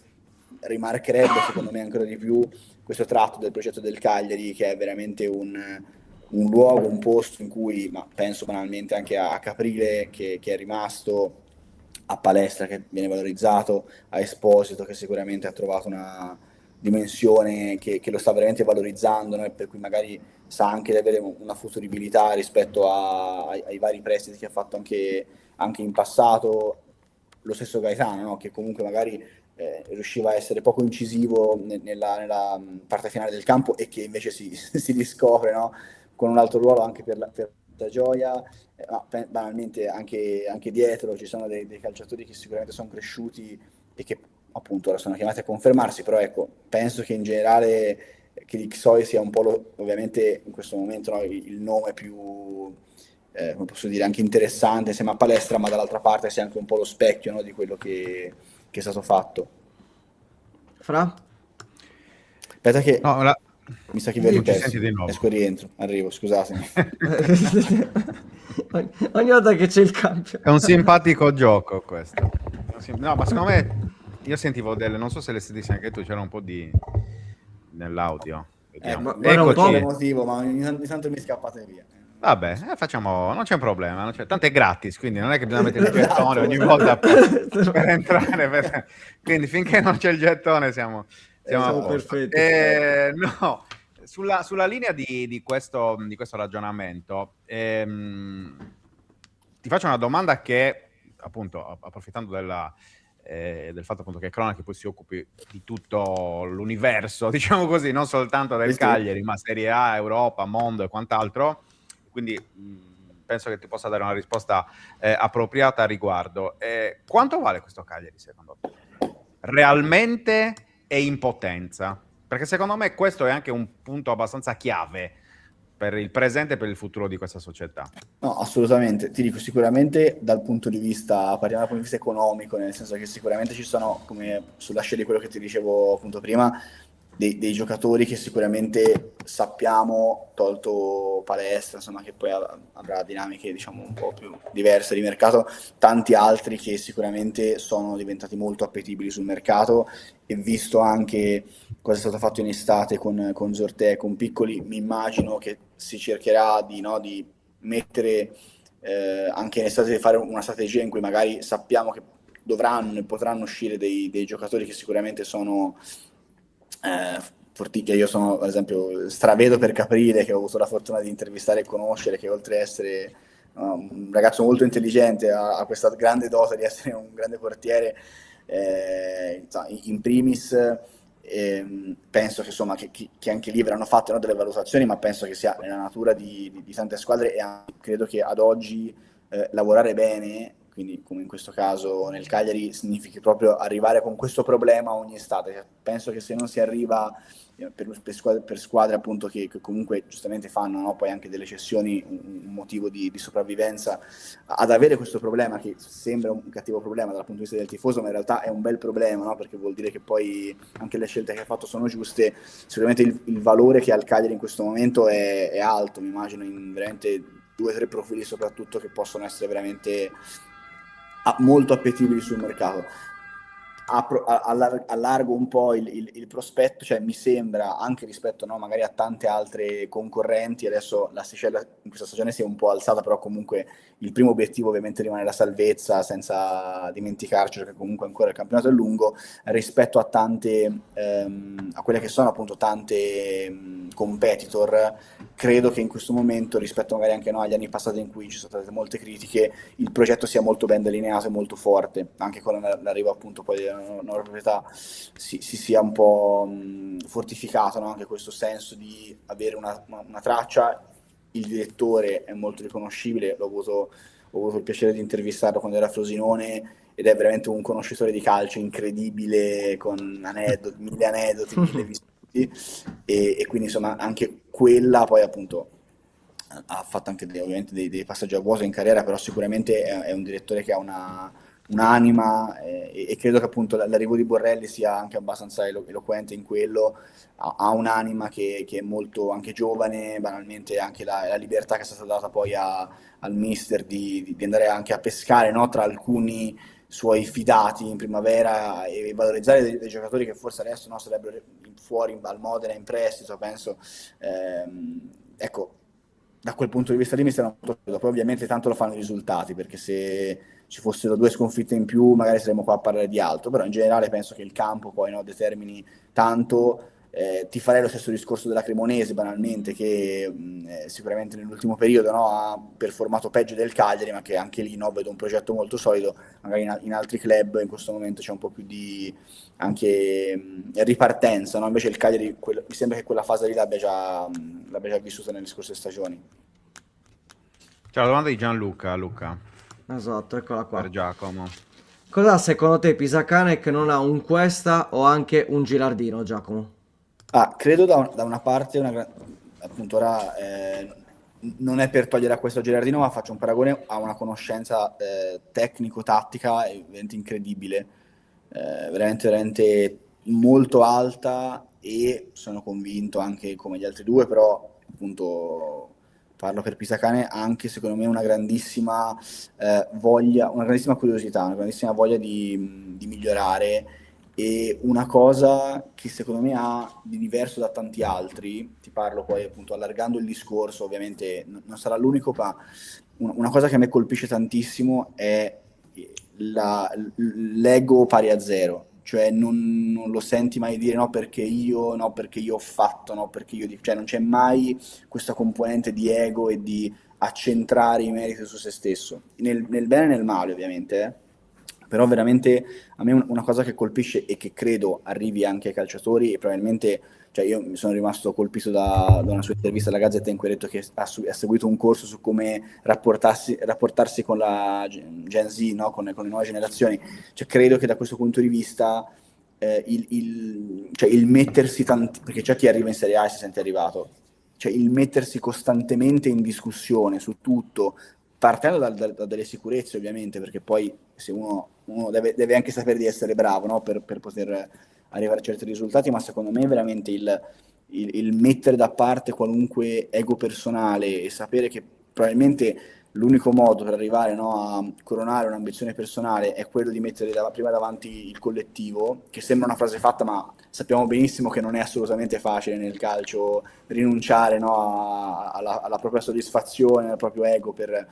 rimarcherebbe secondo me ancora di più questo tratto del progetto del Cagliari, che è veramente un luogo, un posto in cui, ma penso banalmente anche a Caprile che è rimasto, a Palestra che viene valorizzato, a Esposito che sicuramente ha trovato una dimensione che lo sta veramente valorizzando, no? E per cui magari sa anche di avere una futuribilità rispetto ai vari prestiti che ha fatto anche in passato. Lo stesso Gaetano, no? Che comunque magari riusciva a essere poco incisivo nella parte finale del campo, e che invece si riscopre, no? Con un altro ruolo anche per la gioia, ma banalmente anche dietro ci sono dei calciatori che sicuramente sono cresciuti e che appunto ora sono chiamati a confermarsi, però ecco, penso che in generale che l'Ixoi sia un po' ovviamente in questo momento, no, il nome più, come posso dire, anche interessante insieme a Palestra, ma dall'altra parte sia anche un po' lo specchio, no, di quello che è stato fatto. Fra? Aspetta che No, mi sa che vi ho non ci ripersi. senti di nuovo. Esco e rientro, arrivo, scusatemi. Ogni volta che c'è il cambio. È un simpatico gioco questo. No, ma secondo me io sentivo non so se le senti anche tu, c'era un po' di nell'audio. Vediamo. guarda un po'. Non c'è motivo, ma ogni tanto mi scappate via. Vabbè, facciamo, non c'è un problema, tanto è gratis, quindi non è che bisogna mettere il gettone ogni volta per entrare, quindi finché non c'è il gettone siamo a posto. Perfetti. No, sulla linea di questo ragionamento, ti faccio una domanda che, appunto, approfittando del fatto appunto che Cronache poi si occupi di tutto l'universo, diciamo così, non soltanto del Cagliari, ma Serie A, Europa, mondo e quant'altro, quindi penso che ti possa dare una risposta appropriata a riguardo. Quanto vale questo Cagliari secondo te? Realmente e in potenza? Perché secondo me questo è anche un punto abbastanza chiave per il presente e per il futuro di questa società. No, assolutamente. Ti dico, sicuramente parliamo dal punto di vista economico, nel senso che sicuramente ci sono, come sulla scia di quello che ti dicevo appunto prima, dei giocatori che sicuramente sappiamo, tolto Palestra, insomma, che poi avrà dinamiche diciamo un po' più diverse di mercato, tanti altri che sicuramente sono diventati molto appetibili sul mercato, e visto anche cosa è stato fatto in estate con Zortea e con Piccoli, mi immagino che si cercherà di mettere anche in estate, di fare una strategia in cui magari sappiamo che dovranno e potranno uscire dei giocatori che sicuramente sono che io sono, ad esempio, stravedo per Caprile, che ho avuto la fortuna di intervistare e conoscere, che oltre a essere un ragazzo molto intelligente ha questa grande dote di essere un grande portiere, in primis. Penso che insomma che anche lì verranno fatte, no, delle valutazioni, ma penso che sia nella natura di tante squadre, e credo che ad oggi lavorare bene, quindi come in questo caso nel Cagliari, significhi proprio arrivare con questo problema ogni estate. Penso che se non si arriva per squadre appunto che comunque giustamente fanno, no, poi anche delle cessioni, un motivo di sopravvivenza, ad avere questo problema, che sembra un cattivo problema dal punto di vista del tifoso, ma in realtà è un bel problema, no? Perché vuol dire che poi anche le scelte che ha fatto sono giuste. Sicuramente il valore che ha il Cagliari in questo momento è alto, mi immagino in veramente 2 o 3 profili soprattutto, che possono essere veramente molto appetibili sul mercato. Allargo un po' il prospetto, cioè mi sembra, anche rispetto, no, magari a tante altre concorrenti, adesso l'asticella in questa stagione si è un po' alzata, però comunque il primo obiettivo ovviamente rimane la salvezza, senza dimenticarci che comunque ancora il campionato è lungo, rispetto a a quelle che sono appunto tante competitor. Credo che in questo momento, rispetto magari anche agli anni passati in cui ci sono state molte critiche, il progetto sia molto ben delineato e molto forte, anche con l'arrivo appunto poi della nuova proprietà si sia un po' fortificato, no? Anche questo senso di avere una traccia il direttore è molto riconoscibile, ho avuto il piacere di intervistarlo quando era a Frosinone ed è veramente un conoscitore di calcio incredibile, con aneddoti, mille aneddoti, mille vissuti, e quindi insomma anche quella poi appunto ha fatto anche ovviamente dei passaggi a vuoto in carriera, però sicuramente è un direttore che ha un'anima, e credo che appunto l'arrivo di Borrelli sia anche abbastanza eloquente in quello. Ha un'anima che è molto anche giovane, banalmente anche la libertà che è stata data poi al mister di andare anche a pescare, no, tra alcuni suoi fidati in primavera e valorizzare dei giocatori che forse adesso, no, sarebbero fuori al Modena in prestito, penso. Ecco, da quel punto di vista lì mi stanno molto credo. Poi ovviamente tanto lo fanno i risultati, perché se ci fossero 2 sconfitte in più magari saremmo qua a parlare di altro, però in generale penso che il campo poi, no, determini tanto. Ti farei lo stesso discorso della Cremonese, banalmente, che sicuramente nell'ultimo periodo, no, ha performato peggio del Cagliari, ma che anche lì, no, vedo un progetto molto solido. Magari in altri club in questo momento c'è un po' più di anche ripartenza, no? Invece il Cagliari, mi sembra che quella fase lì l'abbia già vissuta nelle scorse stagioni. C'è la domanda di Gianluca, Luca, Esatto, eccola qua. per Giacomo. Cos'ha secondo te Pisacane che non ha un Cuesta o anche un Gilardino, Giacomo? Credo da una parte, appunto ora non è per togliere a questo Gerardino, ma faccio un paragone a una conoscenza tecnico-tattica veramente incredibile, veramente, veramente molto alta, e sono convinto anche come gli altri due, però appunto parlo per Pisacane, anche secondo me una grandissima voglia, una grandissima curiosità, una grandissima voglia di migliorare. E una cosa che secondo me ha di diverso da tanti altri, ti parlo poi appunto allargando il discorso, ovviamente non sarà l'unico, ma una cosa che a me colpisce tantissimo è l'ego pari a zero, cioè non lo senti mai dire no perché io ho fatto, no perché io, cioè non c'è mai questa componente di ego e di accentrare i meriti su se stesso, nel bene e nel male ovviamente. Però veramente a me una cosa che colpisce e che credo arrivi anche ai calciatori, e probabilmente, cioè io mi sono rimasto colpito da una sua intervista alla Gazzetta in cui ha detto che ha seguito un corso su come rapportarsi con la Gen Z, no? con le nuove generazioni. Cioè credo che da questo punto di vista cioè il mettersi perché c'è chi arriva in Serie A e si sente arrivato, cioè il mettersi costantemente in discussione su tutto, partendo da delle sicurezze ovviamente, perché poi se uno deve anche sapere di essere bravo, no? per poter arrivare a certi risultati, ma secondo me veramente il mettere da parte qualunque ego personale e sapere che probabilmente l'unico modo per arrivare, no, a coronare un'ambizione personale è quello di mettere prima davanti il collettivo, che sembra una frase fatta, ma sappiamo benissimo che non è assolutamente facile nel calcio rinunciare, no, alla propria soddisfazione, al proprio ego per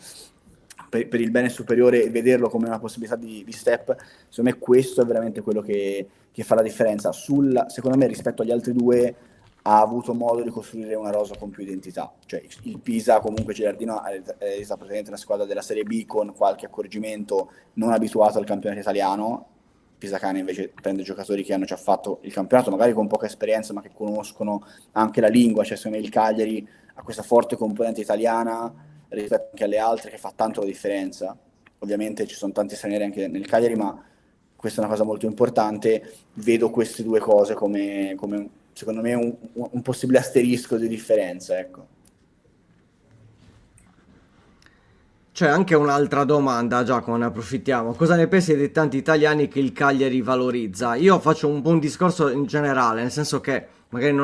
il bene superiore e vederlo come una possibilità di step. Secondo me questo è veramente quello che fa la differenza. Secondo me rispetto agli altri due ha avuto modo di costruire una rosa con più identità, cioè il Pisa comunque Gilardino è stata praticamente una squadra della Serie B con qualche accorgimento, non abituato al campionato italiano. Pisacane invece prende giocatori che hanno già fatto il campionato, magari con poca esperienza, ma che conoscono anche la lingua, cioè secondo me il Cagliari ha questa forte componente italiana rispetto anche alle altre che fa tanto la differenza. Ovviamente ci sono tanti stranieri anche nel Cagliari, ma questa è una cosa molto importante. Vedo queste due cose come secondo me un possibile asterisco di differenza, ecco. C'è anche un'altra domanda, Giacomo, ne approfittiamo. Cosa ne pensi dei tanti italiani che il Cagliari valorizza? Io faccio un po' un discorso in generale, nel senso che magari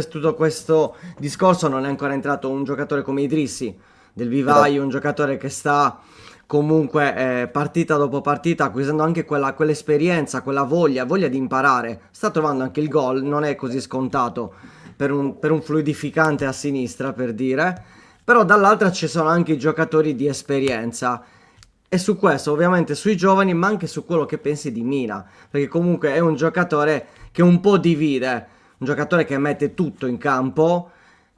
tutto questo discorso non è ancora entrato un giocatore come Idrissi del Vivaio, un giocatore che sta comunque partita dopo partita acquisendo anche quell'esperienza, quella voglia di imparare. Sta trovando anche il gol, non è così scontato per un fluidificante a sinistra, per dire. Però dall'altra ci sono anche i giocatori di esperienza, e su questo ovviamente sui giovani, ma anche su quello che pensi di Mina, perché comunque è un giocatore che un po' divide, un giocatore che mette tutto in campo,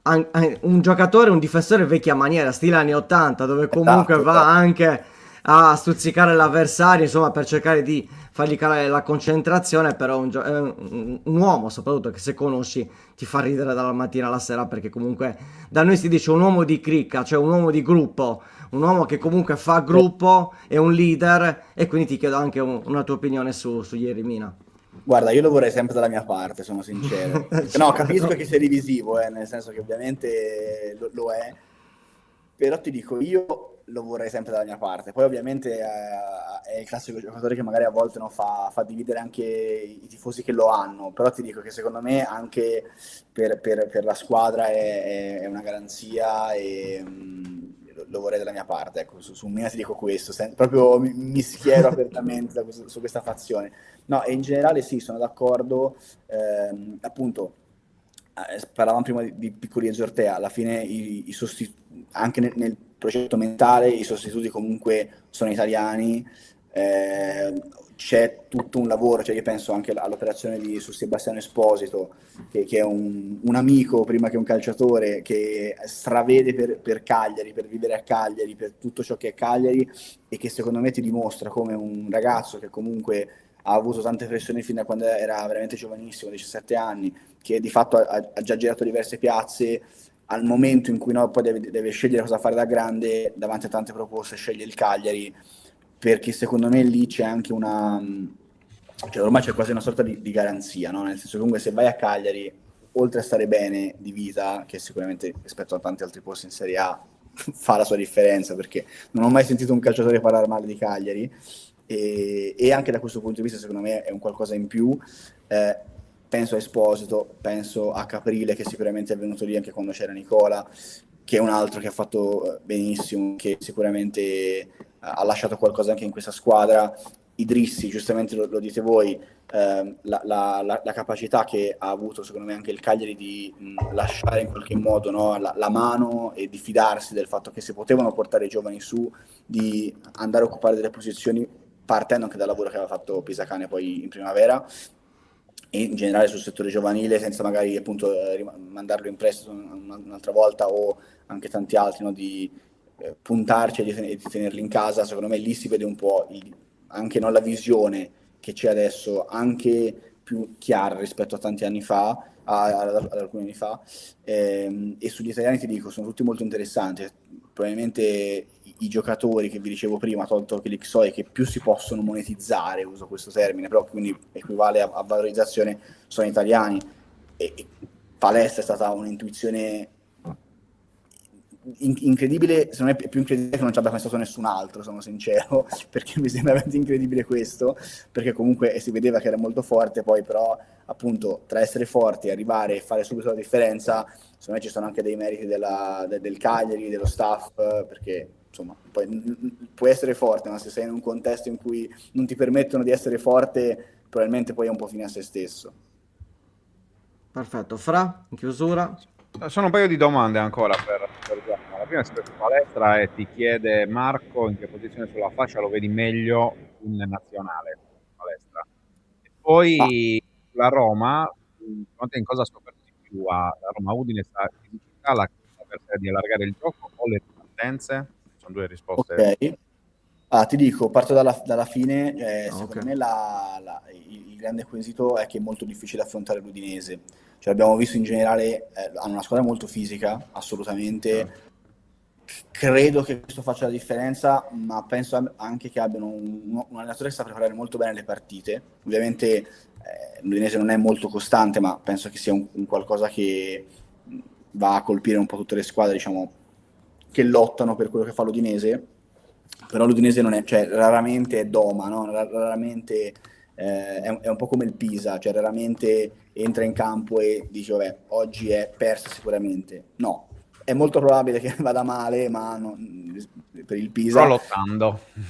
un giocatore, un difensore vecchia maniera, stile anni 80, dove comunque va anche a stuzzicare l'avversario, insomma, per cercare di fargli calare la concentrazione, però è un uomo soprattutto che se conosci ti fa ridere dalla mattina alla sera, perché comunque da noi si dice un uomo di cricca, cioè un uomo di gruppo, un uomo che comunque fa gruppo, è un leader, e quindi ti chiedo anche una tua opinione su ieri Mina. Guarda, io lo vorrei sempre dalla mia parte, sono sincero. No, capisco che sia divisivo, nel senso che ovviamente lo è, però ti dico, io lo vorrei sempre dalla mia parte. Poi ovviamente è il classico giocatore che magari a volte no, fa dividere anche i tifosi che lo hanno, però ti dico che secondo me anche per la squadra è una garanzia e lo vorrei dalla mia parte. Ecco, su Mina ti dico questo, proprio mi schiero apertamente su questa fazione. No, e in generale sì, sono d'accordo, appunto, parlavamo prima di Piccoli e Zortea, alla fine anche nel progetto mentale i sostituti comunque sono italiani, c'è tutto un lavoro, cioè io penso anche all'operazione su Sebastiano Esposito, che è un amico prima che un calciatore, che stravede per Cagliari, per vivere a Cagliari, per tutto ciò che è Cagliari, e che secondo me ti dimostra come un ragazzo che comunque ha avuto tante pressioni fin da quando era veramente giovanissimo, 17 anni, che di fatto ha già girato diverse piazze, al momento in cui no, poi deve scegliere cosa fare da grande, davanti a tante proposte sceglie il Cagliari, perché secondo me lì c'è anche cioè ormai c'è quasi una sorta di garanzia, no? Nel senso che comunque se vai a Cagliari, oltre a stare bene di vita, che sicuramente rispetto a tanti altri posti in Serie A fa la sua differenza, perché non ho mai sentito un calciatore parlare male di Cagliari, e anche da questo punto di vista secondo me è un qualcosa in più. Penso a Esposito, penso a Caprile, che sicuramente è venuto lì anche quando c'era Nicola, che è un altro che ha fatto benissimo, che sicuramente ha lasciato qualcosa anche in questa squadra. Idrissi, giustamente lo dite voi, la capacità che ha avuto secondo me anche il Cagliari di lasciare in qualche modo, no, la mano, e di fidarsi del fatto che si potevano portare i giovani su, di andare a occupare delle posizioni, partendo anche dal lavoro che aveva fatto Pisacane poi in primavera, e in generale sul settore giovanile, senza magari appunto mandarlo in prestito un'altra volta, o anche tanti altri, no, di puntarci e di tenerli in casa. Secondo me lì si vede un po' anche no, la visione che c'è adesso, anche più chiara rispetto a tanti anni fa, ad alcuni anni fa, e sugli italiani ti dico, sono tutti molto interessanti. Probabilmente i giocatori che vi dicevo prima, tolto che l'Ixoi, che più si possono monetizzare, uso questo termine, però quindi equivale a valorizzazione, sono italiani, e Palestra è stata un'intuizione incredibile, secondo me è più incredibile che non ci abbia pensato nessun altro, sono sincero, perché mi sembra veramente incredibile questo, perché comunque si vedeva che era molto forte, poi però appunto tra essere forti e arrivare e fare subito la differenza, secondo me ci sono anche dei meriti del Cagliari, dello staff, perché insomma poi puoi essere forte, ma se sei in un contesto in cui non ti permettono di essere forte, probabilmente poi è un po' fine a se stesso. Perfetto, Fra, in chiusura. Sono un paio di domande ancora per Giacomo. La prima è su Palestra e ti chiede Marco in che posizione sulla fascia lo vedi meglio in nazionale Palestra. E poi la Roma, secondo te in cosa ha scoperto di più a la Roma Udine? La fisicità, la capacità di allargare il gioco o le ripartenze? Sono due risposte. Ok, ti dico, parto dalla fine, secondo Ok. me il grande quesito è che è molto difficile affrontare l'Udinese, cioè abbiamo visto in generale, hanno una squadra molto fisica, assolutamente, credo che questo faccia la differenza, ma penso anche che abbiano un allenatore che sa preparare molto bene le partite. Ovviamente l'Udinese non è molto costante, ma penso che sia un qualcosa che va a colpire un po' tutte le squadre, diciamo, che lottano per quello che fa l'Udinese. Però l'Udinese non è, cioè raramente è doma, no? Raramente è un po' come il Pisa, cioè raramente entra in campo e dice vabbè, oggi è persa sicuramente. No, è molto probabile che vada male, ma per il Pisa,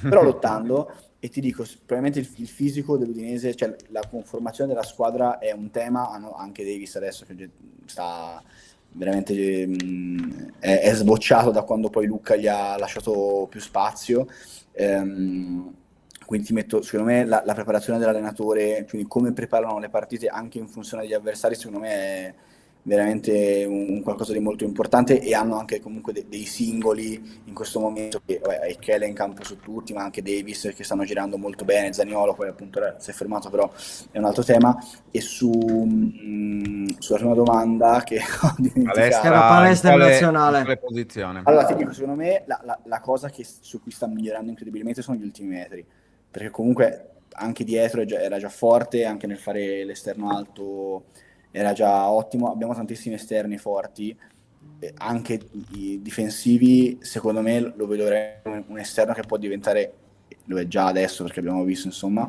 però lottando. E ti dico, probabilmente il fisico dell'Udinese, cioè la conformazione della squadra è un tema, anche Davis adesso che sta veramente, è sbocciato da quando poi Lucca gli ha lasciato più spazio. Quindi ti metto, secondo me, la preparazione dell'allenatore, quindi come preparano le partite anche in funzione degli avversari, secondo me veramente un qualcosa di molto importante, e hanno anche comunque dei singoli in questo momento, che vabbè, Echele in campo su tutti, ma anche Davis che stanno girando molto bene, Zaniolo poi appunto si è fermato, però è un altro tema. E sulla prima domanda che ho dimenticato, Era palestra in nazionale. quale posizione? allora ti dico, secondo me la cosa su cui sta migliorando incredibilmente sono gli ultimi metri, perché comunque anche dietro era già forte, anche nel fare l'esterno alto era già ottimo. Abbiamo tantissimi esterni forti, anche i difensivi. Secondo me lo vedo un esterno che può diventare, lo è già adesso perché abbiamo visto, insomma,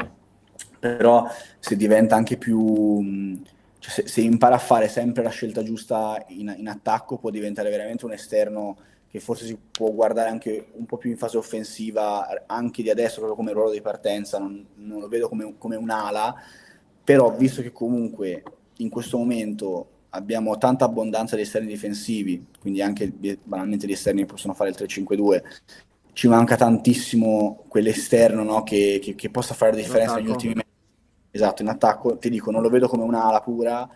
però se diventa anche più, cioè se impara a fare sempre la scelta giusta in attacco, può diventare veramente un esterno che forse si può guardare anche un po' più in fase offensiva, anche di adesso, proprio come ruolo di partenza. Non lo vedo come un'ala, però visto che comunque in questo momento abbiamo tanta abbondanza di esterni difensivi, quindi anche banalmente gli esterni che possono fare il 3-5-2, ci manca tantissimo quell'esterno, no, che possa fare la differenza negli ultimi mesi. Esatto, in attacco, ti dico, non lo vedo come un'ala pura,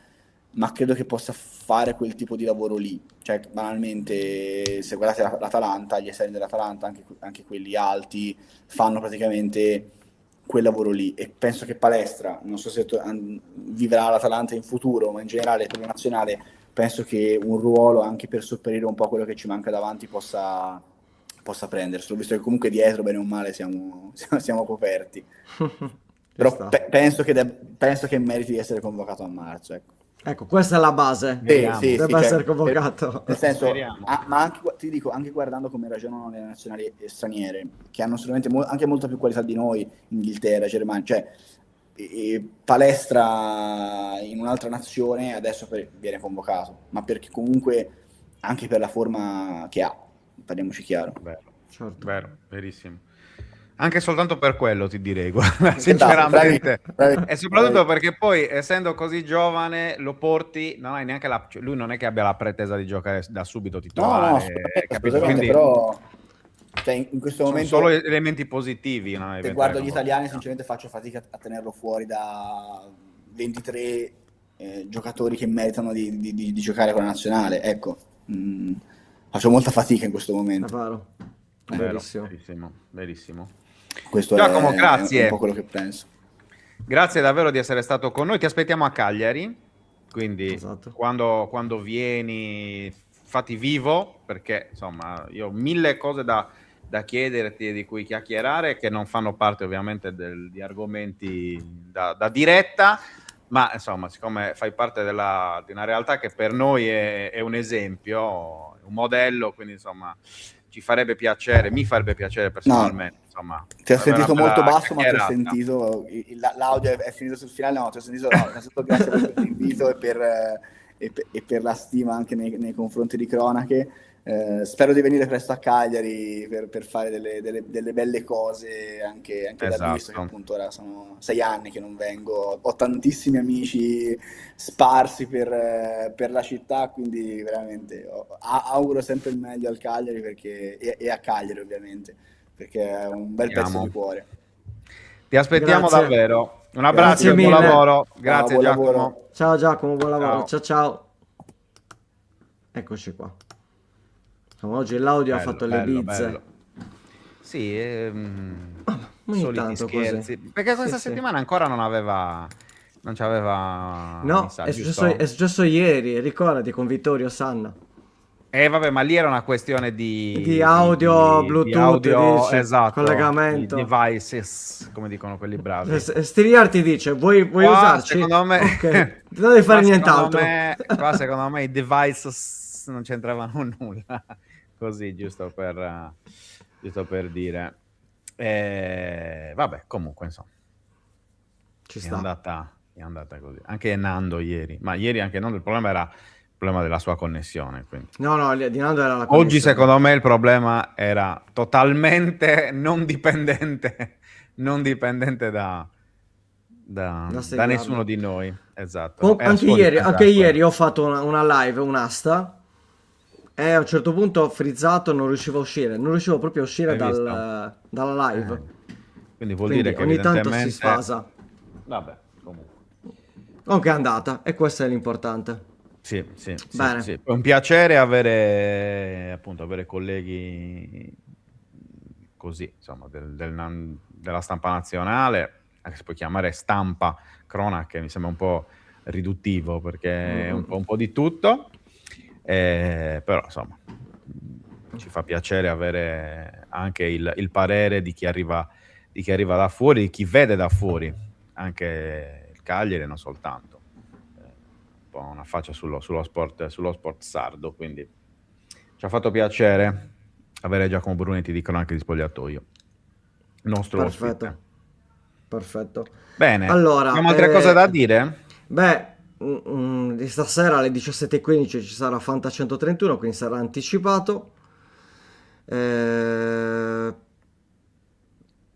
ma credo che possa fare quel tipo di lavoro lì. Cioè, banalmente, se guardate l'Atalanta, gli esterni dell'Atalanta, anche quelli alti, fanno praticamente quel lavoro lì. E penso che Palestra, non so se vivrà l'Atalanta in futuro, ma in generale per la nazionale, penso che un ruolo anche per sopperire un po' a quello che ci manca davanti possa prenderselo, visto che comunque dietro, bene o male, siamo coperti. Però penso che meriti di essere convocato a marzo, ecco. Ecco, questa è la base. Sì, Deve essere convocato. Nel senso, Speriamo. ma anche, ti dico, anche guardando come ragionano le nazionali straniere, che hanno sicuramente anche molta più qualità di noi, Inghilterra, Germania, cioè Palestra in un'altra nazione adesso viene convocato, ma perché comunque anche per la forma che ha, parliamoci chiaro. Certo. Vero, verissimo. Anche soltanto per quello ti direi, guarda, sinceramente. Bravi. E soprattutto perché poi, essendo così giovane, lo porti, non hai neanche cioè, lui non è che abbia la pretesa di giocare da subito titolare, capito? Quindi però cioè, in questo sono momento solo elementi positivi. No? se guardo gli italiani, sinceramente faccio fatica a tenerlo fuori da 23 giocatori che meritano di giocare con la nazionale, ecco. Faccio molta fatica in questo momento. È vero. Verissimo. Questo Giacomo, è grazie. un po' quello che penso. Grazie davvero di essere stato con noi. Ti aspettiamo a Cagliari, quindi Esatto. quando vieni fatti vivo, perché insomma io ho mille cose da chiederti e di cui chiacchierare, che non fanno parte ovviamente di argomenti da diretta, ma insomma, siccome fai parte di una realtà che per noi è un esempio, un modello, quindi insomma mi farebbe piacere personalmente. No, insomma, ti ho sentito molto basso, ma ti ho chiacchierata. sentito, l'audio è finito sul finale, no, ti ho sentito, no, innanzitutto grazie per l'invito e per la stima anche nei confronti di Cronache. Spero di venire presto a Cagliari per fare delle belle cose anche da Esatto. visto che appunto ora sono 6 anni che non vengo, ho tantissimi amici sparsi per la città, quindi veramente auguro sempre il meglio al Cagliari e a Cagliari ovviamente, perché è un bel pezzo di cuore. Ti aspettiamo Grazie. davvero. Un abbraccio e Grazie buon mille. lavoro. Grazie buon Giacomo. lavoro. Ciao Giacomo, buon lavoro. Ciao. Ciao. Eccoci qua. Insomma, oggi l'audio ha fatto le bizze. bello. Sì, Ogni soliti tanto scherzi. così. Perché questa Sì, settimana ancora non c'aveva No, mi sa, è giusto? successo ieri, ricordati, con Vittorio Sanna. Vabbè, ma lì era una questione Di audio, Bluetooth, audio, dici, esatto, collegamento. di devices, come dicono quelli bravi. Stiriar ti dice, vuoi Qua, usarci? secondo me, Ok, non devi fare nient'altro. Qua secondo me i devices non c'entravano nulla. Così, giusto per dire. Vabbè, comunque, insomma, Ci è sta. andata così. Anche Nando ieri, ma ieri anche Nando, il problema era il problema della sua connessione. Quindi. No, di Nando era la Oggi, connessione. secondo me, il problema era totalmente non dipendente da nessuno di noi. Esatto. Era Anche ieri ho fatto una live, un'asta, e a un certo punto ho frizzato, non riuscivo a uscire, non riuscivo proprio a uscire Hai visto? dalla live. Quindi vuol Quindi dire che ogni tanto si evidentemente... sfasa. Vabbè, comunque. Comunque è andata, e questo è l'importante. Sì, sì, sì, Bene. sì. È un piacere avere colleghi così, insomma, della stampa nazionale, anche se puoi chiamare stampa, cronache, mi sembra un po' riduttivo perché è un po' di tutto, però insomma ci fa piacere avere anche il parere di chi arriva da fuori, di chi vede da fuori, anche il Cagliari, non soltanto. Un po' una faccia sullo sport sardo, quindi ci ha fatto piacere avere Giacomo Brunetti di Cronache di Spogliatoio, nostro ospite. Perfetto. Bene, Allora, abbiamo altre cose da dire? beh, di stasera alle 17:15 ci sarà Fanta 131, quindi sarà anticipato. Eh,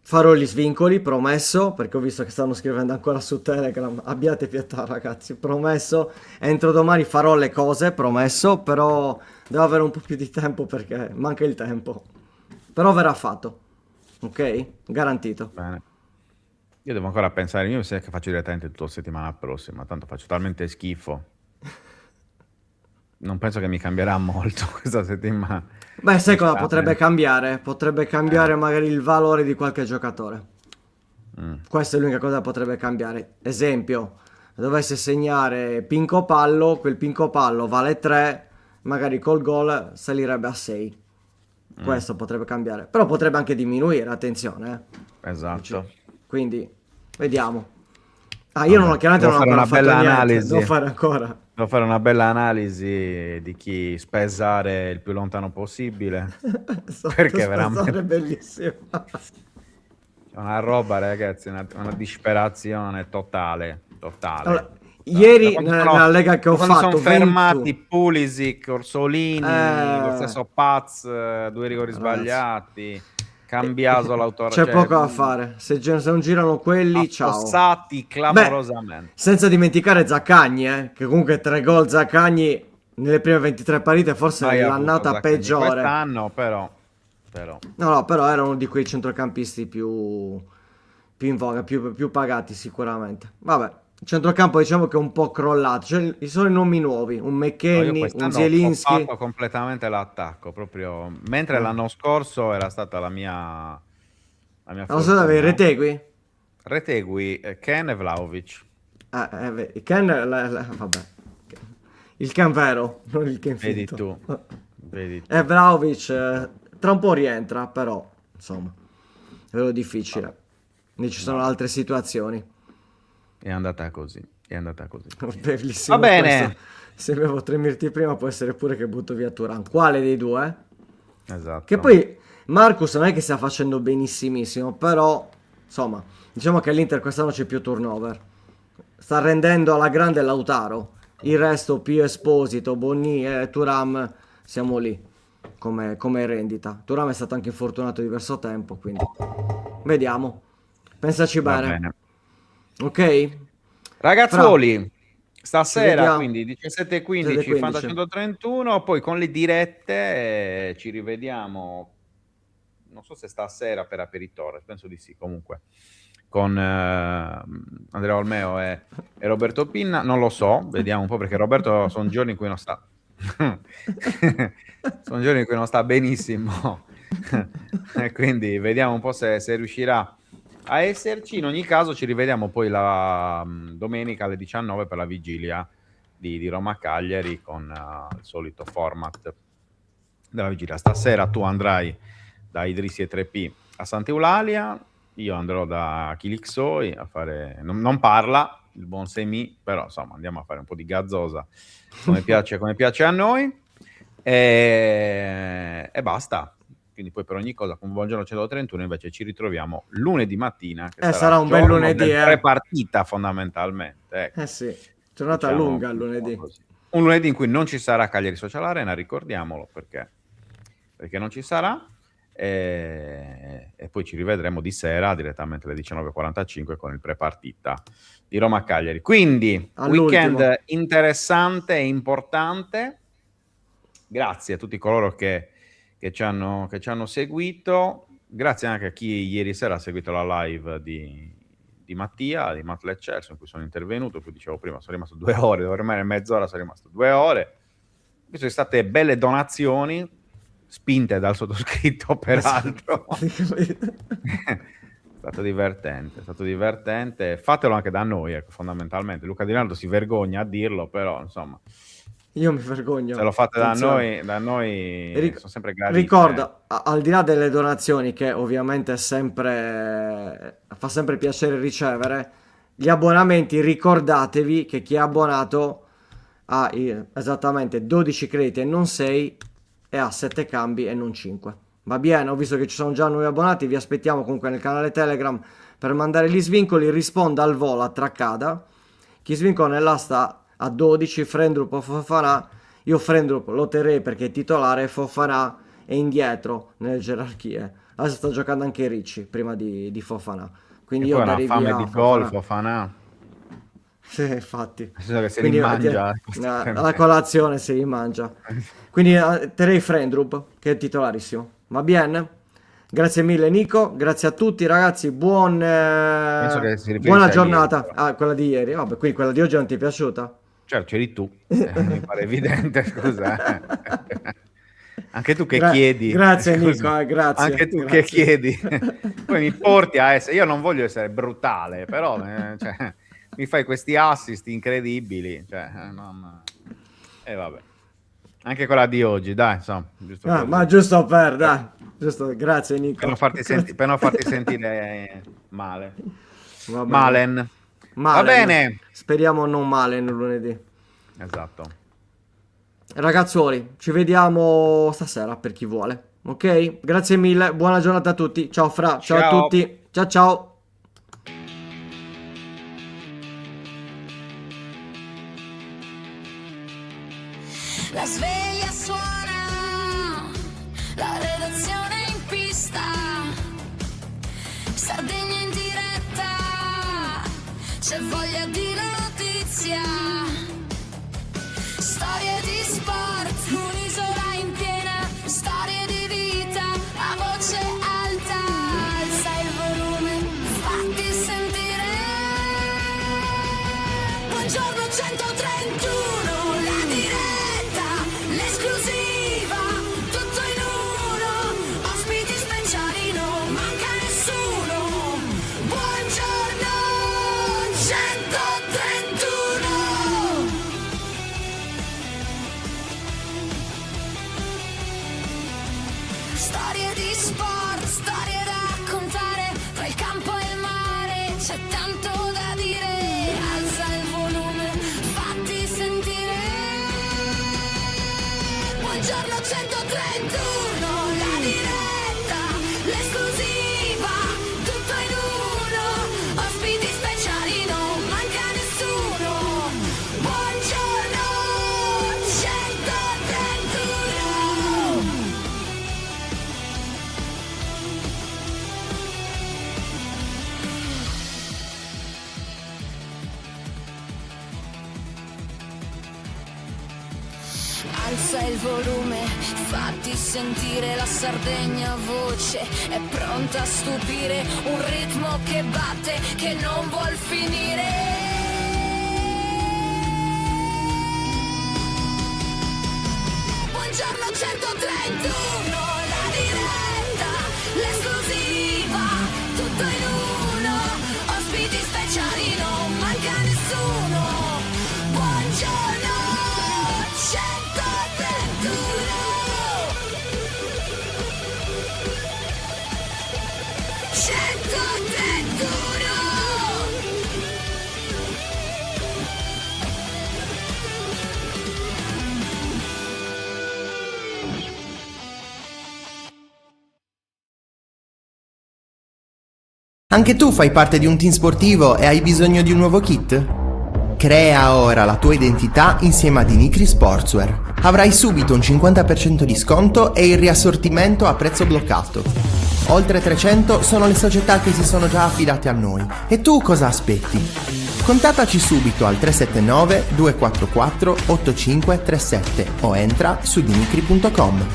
Farò gli svincoli, promesso, perché ho visto che stanno scrivendo ancora su Telegram. Abbiate pietà, ragazzi, promesso. Entro domani farò le cose, promesso, però devo avere un po' più di tempo perché manca il tempo. Però verrà fatto, ok? Garantito. Bene. Io devo ancora pensare, io mi sa che faccio direttamente tutta la settimana prossima, tanto faccio talmente schifo. Non penso che mi cambierà molto questa settimana. Beh, sai cosa potrebbe Sinceramente. cambiare? Potrebbe cambiare magari il valore di qualche giocatore. Questa è l'unica cosa che potrebbe cambiare. Esempio, dovesse segnare Pinco Pallo, quel Pinco Pallo vale 3, magari col gol salirebbe a 6. Questo potrebbe cambiare. Però potrebbe anche diminuire, attenzione. Esatto. Quindi, vediamo. Ah, io Vabbè, chiaramente non ho devo fare ancora una fatto bella niente. analisi. Devo fare ancora. Devo fare una bella analisi di chi spesare il più lontano possibile. Perché veramente È bellissimo. è una roba, ragazzi, una disperazione totale. Allora, Da ieri quando nella lega che ho quando fatto, sono fermati 21. Pulisic, Orsolini, lo stesso Paz, 2 rigori Ragazzi. sbagliati, Cambiaso l'autore, C'è poco da fare. Se non girano quelli, ciao. affossati Beh, clamorosamente. senza dimenticare Zaccagni, che comunque 3 gol Zaccagni nelle prime 23 partite, forse Mai è avuto l'annata Zaccagni peggiore. quest'anno, però. No, però era uno di quei centrocampisti più in voga, più pagati sicuramente. Vabbè, il centrocampo diciamo che è un po' crollato. Cioè, ci sono i nomi nuovi, un No, io McKennie, un quest'anno ho Zielinski. toppato completamente l'attacco, proprio mentre l'anno scorso era stata la mia Non so dove fortuna. Retegui? Retegui, Ken e Vlahovic. Il Ken, vabbè. Il Ken vero, non il Ken Vedi finto. tu, vedi tu. E Vlahovic tra un po' rientra, però, insomma, è vero difficile. Ne ci sono altre situazioni. È andata così, è andata così. Bellissimo. Va bene. Questo. Se avevo 3 minuti prima può essere pure che butto via Turan. Quale dei due? Esatto. Che poi Marcus non è che stia facendo benissimissimo, però, insomma, diciamo che all'Inter quest'anno c'è più turnover. Sta rendendo alla grande Lautaro. Il resto, più Esposito, Bonni e Thuram, siamo lì come rendita. Thuram è stato anche infortunato diverso tempo, quindi vediamo. Pensaci Va bene. bene. Ok? Ragazzuoli, Ci stasera vediamo. quindi 17:15 17:15. Fanta 131, poi con le dirette ci rivediamo, non so se stasera per Aperitore, penso di sì comunque, con Andrea Olmeo e Roberto Pinna, non lo so, vediamo un po' perché Roberto sono giorni in cui non sta, sono giorni in cui non sta benissimo, e quindi vediamo un po' se riuscirà a esserci. In ogni caso ci rivediamo poi la domenica alle 19 per la vigilia di Roma Cagliari con il solito format della vigilia. Stasera tu andrai da Idrissi e 3P a Sant'Eulalia, io andrò da Chilixoi a fare, non parla il buon Semi, però insomma andiamo a fare un po' di gazzosa come piace a noi, e basta. Quindi poi per ogni cosa con Buongiorno 131 invece ci ritroviamo lunedì mattina, che sarà un bel giorno lunedì, del pre-partita fondamentalmente. Ecco. sì, giornata Diciamo lunga il lunedì. così. Un lunedì in cui non ci sarà Cagliari Social Arena, ricordiamolo perché non ci sarà, e poi ci rivedremo di sera direttamente alle 19:45 con il pre-partita di Roma Cagliari. Quindi All'ultimo. weekend interessante e importante. Grazie a tutti coloro che ci hanno seguito, grazie anche a chi ieri sera ha seguito la live di di Mattia, di Matt Leccelso, in cui sono intervenuto, poi dicevo prima, sono rimasto 2 ore, dovevo rimanere mezz'ora, sono rimasto 2 ore. Queste sono state belle donazioni, spinte dal sottoscritto, peraltro. È stato divertente. Fatelo anche da noi, ecco, fondamentalmente. Luca Di Nardo si vergogna a dirlo, però, insomma... Io mi vergogno. Se lo fate da Attenzione. noi sono sempre gradite. Ricorda, al di là delle donazioni, che ovviamente fa sempre piacere ricevere, gli abbonamenti, ricordatevi che chi è abbonato ha esattamente 12 crediti e non 6 e ha 7 cambi e non 5. Va bene? Ho visto che ci sono già nuovi abbonati, vi aspettiamo comunque nel canale Telegram per mandare gli svincoli. Risponda al volo a traccata. Chi svincola nell'asta a 12, Frendrup o Fofana. Io Frendrup lo terrei perché è titolare, Fofana è indietro nelle gerarchie. Adesso sta giocando anche Ricci prima di Fofana, quindi E io poi una darei fame via di gol, Fofana. Fofana. Sì, infatti. Nel senso che se Quindi li mangia. la colazione si mangia. Quindi terrei Frendrup che è titolarissimo. Va bene? Grazie mille Nico, grazie a tutti ragazzi, Penso che si riferisca buona a giornata. ieri, però. Quella di ieri, vabbè, quindi quella di oggi non ti è piaciuta? Certo, c'eri tu. Mi pare evidente, scusa. Anche tu che chiedi. Grazie Scusa. Nico, grazie. Anche tu grazie. che chiedi. Poi mi porti a essere... Io non voglio essere brutale, però cioè, mi fai questi assist incredibili. Cioè, vabbè. Anche quella di oggi, dai, insomma. Giusto Ma giusto per, dai. Giusto, grazie Nico. per non farti sentire male. Va bene. Malen. Va Malen. bene. Speriamo non male nel lunedì. Esatto. Ragazzuoli, ci vediamo stasera per chi vuole. Ok? Grazie mille, buona giornata a tutti. Ciao Fra, ciao a Ciao. tutti. Ciao ciao. La sveglia suona, la redazione in pista, Sardegna in diretta, c'è voglia di notizia, storie di sport, un'isola in piena, storie di vita, a voce alta, alza il volume, fatti sentire. Buongiorno 131, la diretta, l'esclusiva, tutto in uno, ospiti speciali, non manca nessuno. Buongiorno 131. Storie di sport, storie da raccontare, tra il campo e il mare c'è tanto da dire. Alza il volume, fatti sentire. Buongiorno 131, la diretta, l'esclusiva, tutto in uno, ospiti speciali, non manca nessuno. Buongiorno 131. Alza il volume, fatti sentire, la Sardegna a voce è pronta a stupire, un ritmo che batte, che non vuol finire. Buongiorno 131, la diretta, l'esclusiva, tutto in uno, ospiti speciali, non manca nessuno. Buongiorno 131. 131. Anche tu fai parte di un team sportivo e hai bisogno di un nuovo kit? Crea ora la tua identità insieme a Dinicri Sportswear. Avrai subito un 50% di sconto e il riassortimento a prezzo bloccato. Oltre 300 sono le società che si sono già affidate a noi. E tu cosa aspetti? Contattaci subito al 379 244 8537 o entra su dinicri.com.